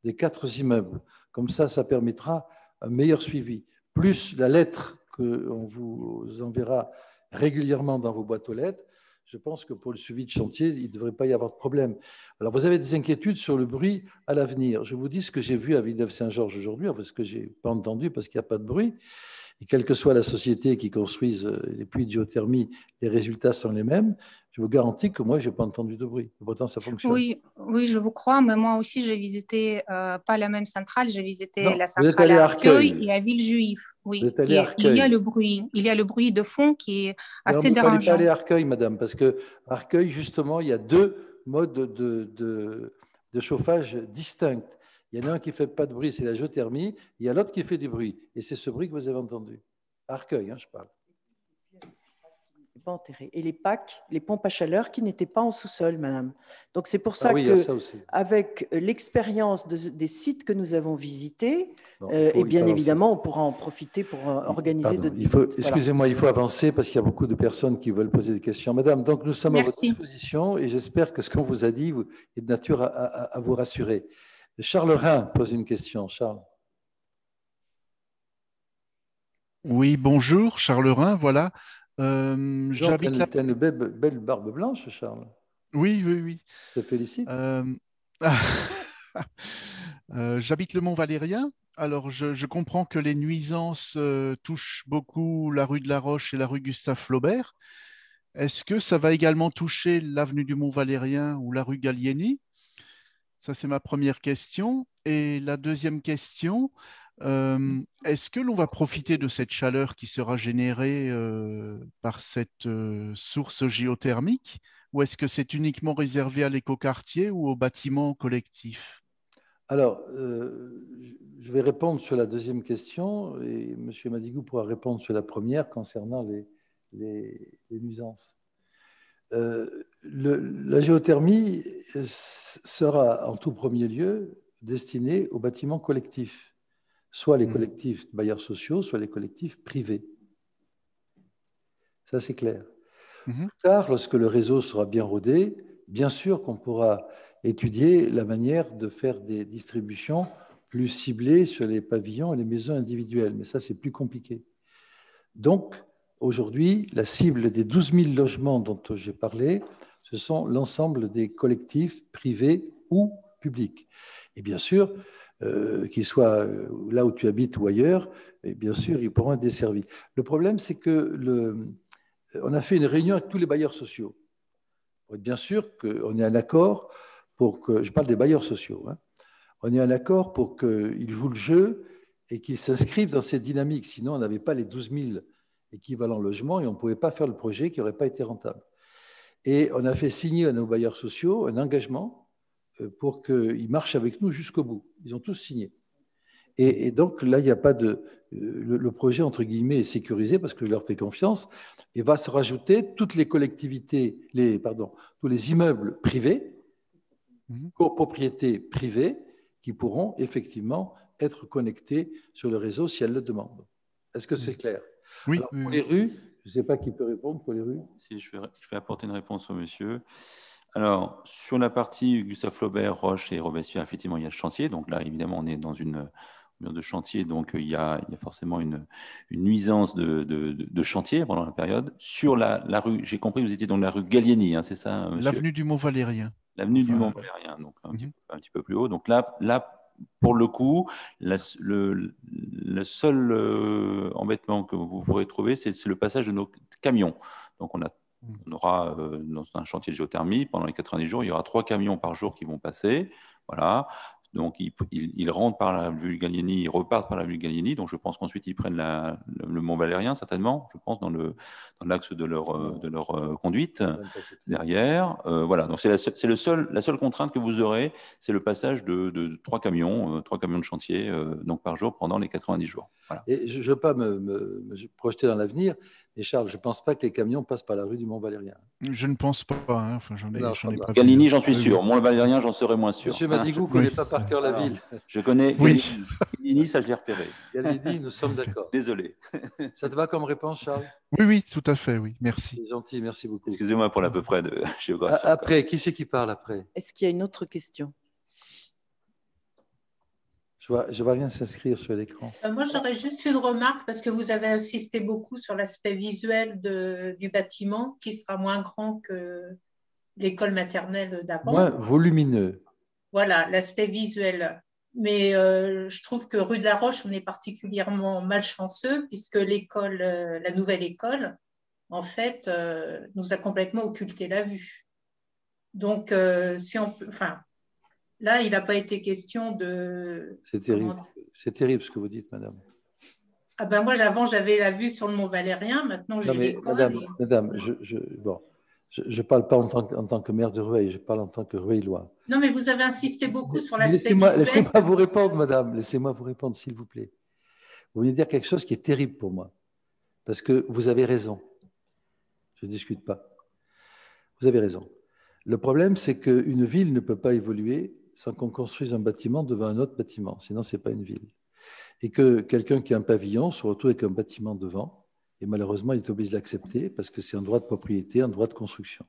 des 4 immeubles. Comme ça permettra un meilleur suivi. Plus la lettre qu'on vous enverra régulièrement dans vos boîtes aux lettres, je pense que pour le suivi de chantier, il ne devrait pas y avoir de problème. Alors, vous avez des inquiétudes sur le bruit à l'avenir. Je vous dis ce que j'ai vu à Villeneuve-Saint-Georges aujourd'hui, parce que je n'ai pas entendu, parce qu'il n'y a pas de bruit. Et quelle que soit la société qui construise les puits de géothermie, les résultats sont les mêmes. Je vous garantis que moi, je n'ai pas entendu de bruit. Pourtant, ça fonctionne. Oui, je vous crois, mais moi aussi, j'ai visité pas la même centrale, j'ai visité la vous êtes centrale allé à à Arcueil et à Villejuif. Oui, vous êtes allé à il Arcueil. y a le bruit de fond qui est assez Non, dérangeant. Il ne fallait pas aller à Arcueil, madame, parce que Arcueil, justement, il y a 2 modes de chauffage distincts. Il y en a un qui ne fait pas de bruit, c'est la géothermie. Il y a l'autre qui fait du bruit. Et c'est ce bruit que vous avez entendu. Arcueil, je parle. Pas enterré. Et les PAC, les pompes à chaleur qui n'étaient pas en sous-sol, madame. Donc c'est pour ça oui, que, ça aussi. avec l'expérience des sites que nous avons visités, et bien évidemment, on pourra en profiter pour organiser d'autres. Excusez-moi, il faut avancer parce qu'il y a beaucoup de personnes qui veulent poser des questions. Madame, donc nous sommes à votre disposition et j'espère que ce qu'on vous a dit est de nature à vous rassurer. Charles Rhin pose une question. Charles. Oui, bonjour, Charles Rhin, voilà. J'habite la... Tu as une belle barbe blanche, Charles. Oui. Je te félicite. J'habite le Mont-Valérien. Alors, je comprends que les nuisances touchent beaucoup la rue de la Roche et la rue Gustave Flaubert. Est-ce que ça va également toucher l'avenue du Mont-Valérien ou la rue Gallieni? Ça, c'est ma première question. Et la deuxième question, est-ce que l'on va profiter de cette chaleur qui sera générée par cette source géothermique ou est-ce que c'est uniquement réservé à l'écoquartier ou aux bâtiments collectifs? Alors, je vais répondre sur la deuxième question et M. Madigou pourra répondre sur la première concernant les nuisances. La géothermie sera en tout premier lieu destinée aux bâtiments collectifs. Soit les collectifs bailleurs sociaux, soit les collectifs privés. Ça, c'est clair. Plus tard, lorsque le réseau sera bien rodé, bien sûr qu'on pourra étudier la manière de faire des distributions plus ciblées sur les pavillons et les maisons individuelles. Mais ça, c'est plus compliqué. Donc, aujourd'hui, la cible des 12 000 logements dont j'ai parlé, ce sont l'ensemble des collectifs privés ou publics. Et bien sûr, qu'ils soient là où tu habites ou ailleurs, et bien sûr, ils pourront être desservis. Le problème, c'est que on a fait une réunion avec tous les bailleurs sociaux. Pour être bien sûr qu'on ait un accord pour que, je parle des bailleurs sociaux, on ait un accord pour qu'ils jouent le jeu et qu'ils s'inscrivent dans cette dynamique. Sinon, on n'avait pas les 12 000 équivalents logements et on ne pouvait pas faire le projet qui n'aurait pas été rentable. Et on a fait signer à nos bailleurs sociaux un engagement pour qu'ils marchent avec nous jusqu'au bout. Ils ont tous signé. Et donc, là, il n'y a pas de... Le projet, entre guillemets, est sécurisé parce que je leur fais confiance et va se rajouter toutes les collectivités, tous les immeubles privés, copropriétés privées, qui pourront effectivement être connectés sur le réseau si elles le demandent. Est-ce que c'est clair? Oui. Alors, pour les rues, je ne sais pas qui peut répondre pour les rues. Si, je vais apporter une réponse au monsieur. Alors, sur la partie Gustave Flaubert, Roche et Robespierre, effectivement, il y a le chantier. Donc là, évidemment, on est dans une de chantier, donc il y a forcément une nuisance de chantier pendant la période. Sur la rue, j'ai compris, vous étiez dans la rue Gallieni, c'est ça, monsieur? L'avenue du Mont-Valérien. L'avenue du Mont-Valérien, donc un petit peu plus haut. Donc là pour le coup, le seul embêtement que vous pourrez trouver, c'est le passage de nos camions. Donc on aura dans un chantier de géothermie, pendant les 90 jours, il y aura 3 camions par jour qui vont passer. Voilà. Donc, ils rentrent par la rue Gallieni, ils repartent par la rue Gallieni. Donc, je pense qu'ensuite, ils prennent le Mont-Valérien, certainement, je pense, dans l'axe de leur conduite derrière. Voilà. Donc, c'est la seule contrainte que vous aurez, c'est le passage de 3 camions de chantier donc par jour pendant les 90 jours. Voilà. Et je ne veux pas me projeter dans l'avenir, mais Charles, je ne pense pas que les camions passent par la rue du Mont-Valérien. Je ne pense pas. Enfin, j'en ai pas vu. Gallieni, j'en suis sûr. Mont-Valérien, j'en serais moins sûr. Monsieur Madigou ne connaît pas par cœur la ville. Je connais. Oui. Nini, ça je l'ai repéré. Galini, nous sommes d'accord. Désolé. Ça te va comme réponse, Charles? Oui, oui, tout à fait, oui. Merci. C'est gentil, merci beaucoup. Excusez-moi pour l'à peu près de géographie. Après, qui c'est qui parle après? Est-ce qu'il y a une autre question? Je vois rien s'inscrire sur l'écran. Moi, j'aurais juste une remarque parce que vous avez insisté beaucoup sur l'aspect visuel du bâtiment qui sera moins grand que l'école maternelle d'avant. Moins volumineux. Voilà, l'aspect visuel. Mais je trouve que rue de la Roche, on est particulièrement malchanceux puisque l'école, la nouvelle école, en fait, nous a complètement occulté la vue. Donc, si on peut, enfin, là, il n'a pas été question de… C'est terrible. C'est terrible ce que vous dites, madame. Ah ben moi, avant, j'avais la vue sur le Mont Valérien. Maintenant, j'ai l'école. Madame, je ne parle pas en tant que maire de Rueil, je parle en tant que Rueillois. Non, mais vous avez insisté beaucoup sur l'aspect visuel. Laissez-moi vous répondre, madame. Laissez-moi vous répondre, s'il vous plaît. Vous venez de dire quelque chose qui est terrible pour moi. Parce que vous avez raison. Je ne discute pas. Vous avez raison. Le problème, c'est qu'une ville ne peut pas évoluer sans qu'on construise un bâtiment devant un autre bâtiment. Sinon, ce n'est pas une ville. Et que quelqu'un qui a un pavillon se retrouve avec un bâtiment devant, et malheureusement, il est obligé de l'accepter parce que c'est un droit de propriété, un droit de construction.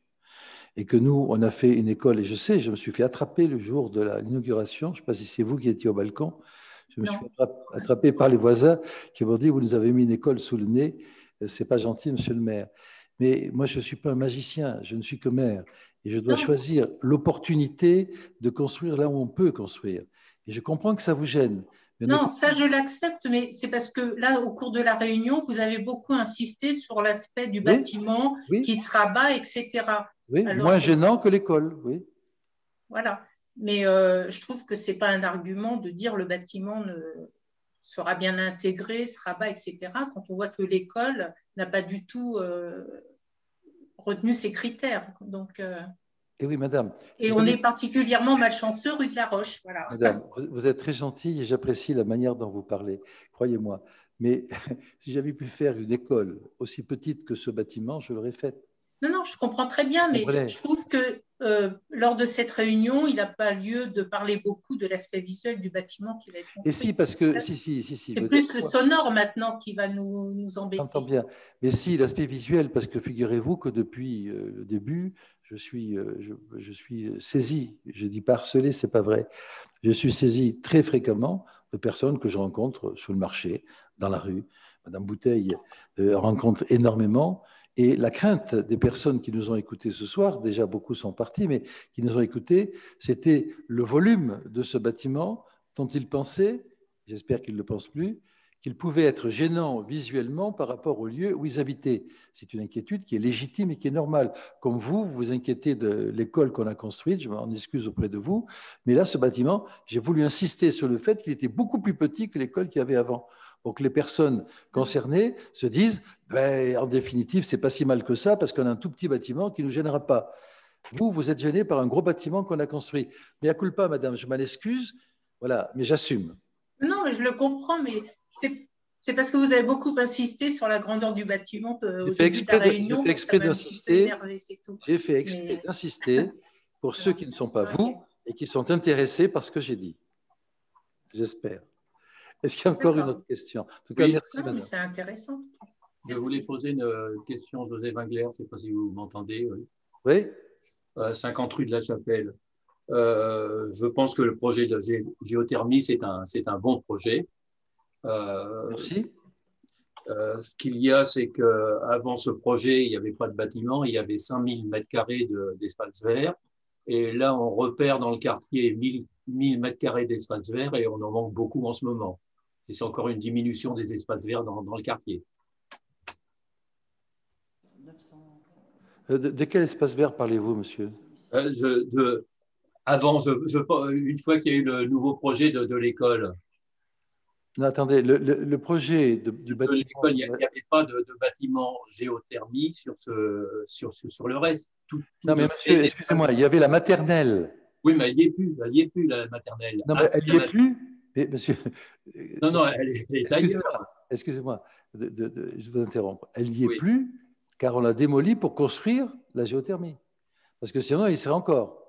Et que nous, on a fait une école, et je sais, je me suis fait attraper le jour de l'inauguration, je ne sais pas si c'est vous qui étiez au balcon, je me suis attrapé par les voisins qui m'ont dit, vous nous avez mis une école sous le nez, ce n'est pas gentil, monsieur le maire. Mais moi, je ne suis pas un magicien, je ne suis que maire. Et je dois choisir l'opportunité de construire là où on peut construire. Et je comprends que ça vous gêne. Mais non, ça je l'accepte, mais c'est parce que là, au cours de la réunion, vous avez beaucoup insisté sur l'aspect du bâtiment qui se rabat, etc. Oui, alors, moins gênant que l'école, oui. Voilà. Mais je trouve que ce n'est pas un argument de dire le bâtiment sera bien intégré, se rabat, etc. Quand on voit que l'école n'a pas du tout retenu ces critères. Donc, et oui, madame. Et on est particulièrement malchanceux rue de la Roche. Voilà. Madame, vous êtes très gentille et j'apprécie la manière dont vous parlez, croyez-moi. Mais si j'avais pu faire une école aussi petite que ce bâtiment, je l'aurais faite. Non, je comprends très bien, mais je trouve que lors de cette réunion, il n'a pas lieu de parler beaucoup de l'aspect visuel du bâtiment qui va être construit. Et si, parce que… C'est plus le sonore maintenant qui va nous embêter. J'entends bien. Mais si, l'aspect visuel, parce que figurez-vous que depuis le début, je suis saisi, je dis pas harcelé, c'est pas vrai, je suis saisi très fréquemment de personnes que je rencontre sur le marché, dans la rue. Madame Bouteille rencontre énormément. Et la crainte des personnes qui nous ont écoutés ce soir, déjà beaucoup sont partis, mais qui nous ont écoutés, c'était le volume de ce bâtiment dont ils pensaient, j'espère qu'ils ne le pensent plus, qu'il pouvait être gênant visuellement par rapport au lieu où ils habitaient. C'est une inquiétude qui est légitime et qui est normale. Comme vous vous inquiétez de l'école qu'on a construite, je m'en excuse auprès de vous, mais là, ce bâtiment, j'ai voulu insister sur le fait qu'il était beaucoup plus petit que l'école qu'il y avait avant. Donc les personnes concernées se disent, en définitive, c'est pas si mal que ça parce qu'on a un tout petit bâtiment qui ne nous gênera pas. Vous êtes gêné par un gros bâtiment qu'on a construit. Mais à culpa, madame, je m'en excuse, voilà, mais j'assume. Non, mais je le comprends, mais c'est parce que vous avez beaucoup insisté sur la grandeur du bâtiment au début de la réunion. J'ai fait exprès d'insister. J'ai fait exprès d'insister pour ceux qui ne sont pas vous et qui sont intéressés par ce que j'ai dit. J'espère. Est-ce qu'il y a encore une autre question? En tout cas, merci, madame. C'est intéressant. Je voulais poser une question, José Wingler, je ne sais pas si vous m'entendez. Oui. 50 rue de la Chapelle. Je pense que le projet de géothermie, c'est un bon projet. Merci. Ce qu'il y a, c'est qu'avant ce projet, il n'y avait pas de bâtiment, il y avait 5000 m² d'espace vert. Et là, on repère dans le quartier 1000 m² d'espace vert et on en manque beaucoup en ce moment. Et c'est encore une diminution des espaces verts dans le quartier. De quel espace vert parlez-vous, monsieur? Avant, une fois qu'il y a eu le nouveau projet de l'école. Non, attendez, le projet du bâtiment… Il n'y avait pas de bâtiment géothermie sur le reste. Non, mais monsieur, excusez-moi, il y avait la maternelle. Oui, mais elle n'y est plus, la maternelle. Non, mais elle n'y est plus. Mais monsieur… Non, elle est ailleurs. Excusez-moi, je vous interromps. Elle n'y est plus, car on l'a démolie pour construire la géothermie. Parce que sinon, il serait encore.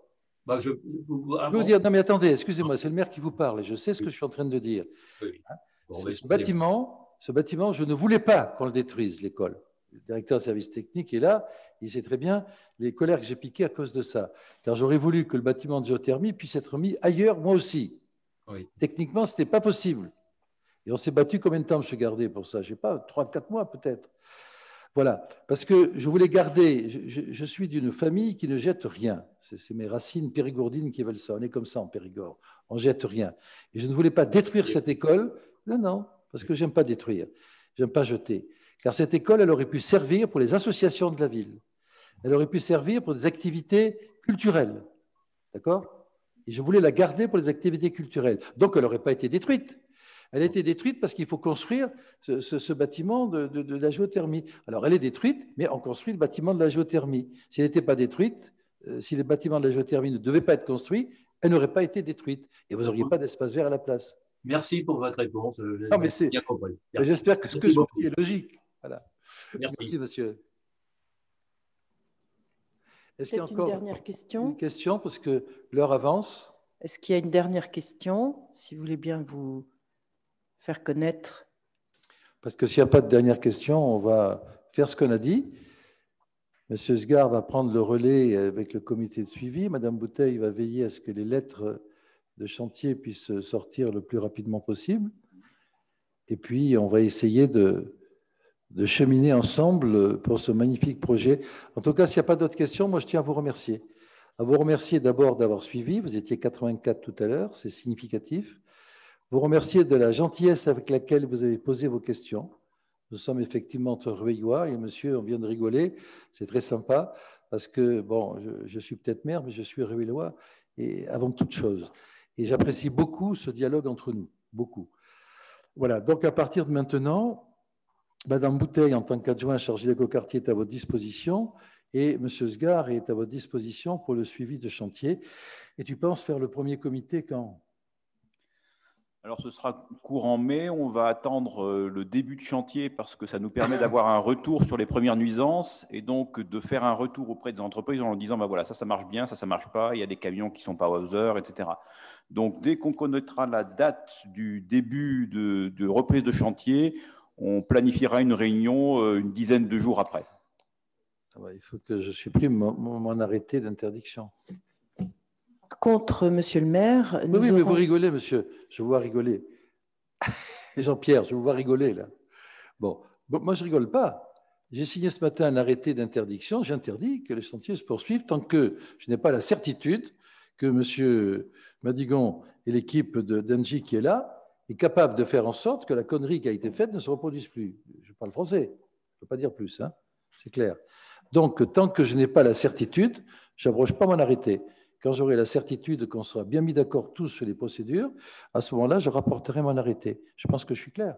Bah, Je peux vous dire, non mais attendez, excusez-moi, c'est le maire qui vous parle, je sais ce que je suis en train de dire. Oui. Bon, Ce bâtiment, je ne voulais pas qu'on le détruise, l'école. Le directeur de service technique est là, il sait très bien les colères que j'ai piquées à cause de ça. Car j'aurais voulu que le bâtiment de géothermie puisse être mis ailleurs, moi aussi. Oui. Techniquement, ce n'était pas possible. Et on s'est battu combien de temps, M. Gardet, pour ça? Je ne sais pas, 3-4 mois peut-être. Voilà, parce que je voulais garder, je suis d'une famille qui ne jette rien. C'est mes racines périgourdines qui veulent ça. On est comme ça en Périgord, on ne jette rien. Et je ne voulais pas détruire cette école, non, parce que je n'aime pas détruire, je n'aime pas jeter. Car cette école, elle aurait pu servir pour les associations de la ville. Elle aurait pu servir pour des activités culturelles. D'accord? Et je voulais la garder pour les activités culturelles. Donc, elle n'aurait pas été détruite. Elle a été détruite parce qu'il faut construire ce bâtiment de la géothermie. Alors, elle est détruite, mais on construit le bâtiment de la géothermie. Si elle n'était pas détruite, si le bâtiment de la géothermie ne devait pas être construit, elle n'aurait pas été détruite. Et vous n'auriez pas d'espace vert à la place. Merci pour votre réponse. Non, mais c'est bien compris. J'espère que ce que je dis est logique. Voilà. Merci, monsieur. Est-ce qu'il y a encore une dernière question? Une question, parce que l'heure avance. Est-ce qu'il y a une dernière question? Si vous voulez bien vous faire connaître. Parce que s'il n'y a pas de dernière question, on va faire ce qu'on a dit. Monsieur Sgard va prendre le relais avec le comité de suivi. Madame Bouteille va veiller à ce que les lettres de chantier puissent sortir le plus rapidement possible. Et puis, on va essayer de cheminer ensemble pour ce magnifique projet. En tout cas, s'il n'y a pas d'autres questions, moi, je tiens à vous remercier. À vous remercier d'abord d'avoir suivi. Vous étiez 84 tout à l'heure, c'est significatif. Vous remercier de la gentillesse avec laquelle vous avez posé vos questions. Nous sommes effectivement entre Rueillois et monsieur, on vient de rigoler. C'est très sympa parce que, bon, je suis peut-être maire, mais je suis Rueillois et avant toute chose. Et j'apprécie beaucoup ce dialogue entre nous, beaucoup. Voilà, donc à partir de maintenant, Madame Bouteille, en tant qu'adjoint chargé d'écoquartier, est à votre disposition et Monsieur Sgard est à votre disposition pour le suivi de chantier. Et tu penses faire le premier comité quand ? Alors, ce sera courant mai. On va attendre le début de chantier parce que ça nous permet d'avoir un retour sur les premières nuisances et donc de faire un retour auprès des entreprises en leur disant, ben voilà, ça marche bien, ça marche pas, il y a des camions qui ne sont pas aux heures, etc. Donc, dès qu'on connaîtra la date du début de reprise de chantier, on planifiera une réunion une dizaine de jours après. Il faut que je supprime mon arrêté d'interdiction. Contre monsieur le maire. Oui, mais vous rigolez, monsieur. Je vous vois rigoler. Jean-Pierre, je vous vois rigoler, là. Bon, moi, je ne rigole pas. J'ai signé ce matin un arrêté d'interdiction. J'interdis que les chantiers se poursuivent tant que je n'ai pas la certitude que monsieur Madigon et l'équipe d'Engie qui est là est capable de faire en sorte que la connerie qui a été faite ne se reproduise plus. Je parle français. Je ne peux pas dire plus, hein. C'est clair. Donc, tant que je n'ai pas la certitude, je n'abroge pas mon arrêté. Quand j'aurai la certitude qu'on sera bien mis d'accord tous sur les procédures, à ce moment-là, je rapporterai mon arrêté. Je pense que je suis clair.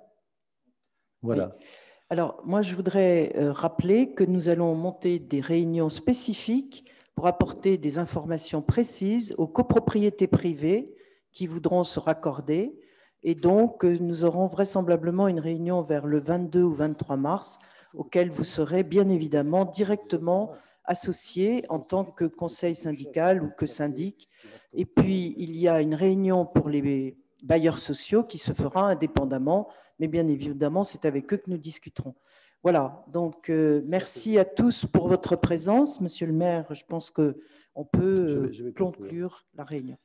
Voilà. Oui. Alors, moi, je voudrais rappeler que nous allons monter des réunions spécifiques pour apporter des informations précises aux copropriétés privées qui voudront se raccorder. Et donc, nous aurons vraisemblablement une réunion vers le 22 ou 23 mars, auquel vous serez bien évidemment directement associés en tant que conseil syndical ou que syndic. Et puis, il y a une réunion pour les bailleurs sociaux qui se fera indépendamment, mais bien évidemment, c'est avec eux que nous discuterons. Voilà, donc merci à tous pour votre présence. Monsieur le maire, je pense qu'on peut conclure la réunion.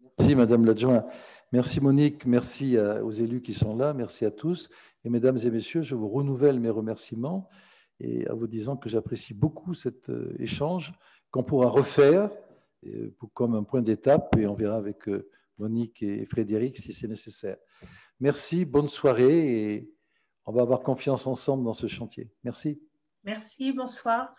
Merci, Madame l'adjointe. Merci, Monique. Merci aux élus qui sont là. Merci à tous. Et mesdames et messieurs, je vous renouvelle mes remerciements et en vous disant que j'apprécie beaucoup cet échange qu'on pourra refaire comme un point d'étape et on verra avec Monique et Frédéric si c'est nécessaire. Merci, bonne soirée et on va avoir confiance ensemble dans ce chantier. Merci. Merci, bonsoir.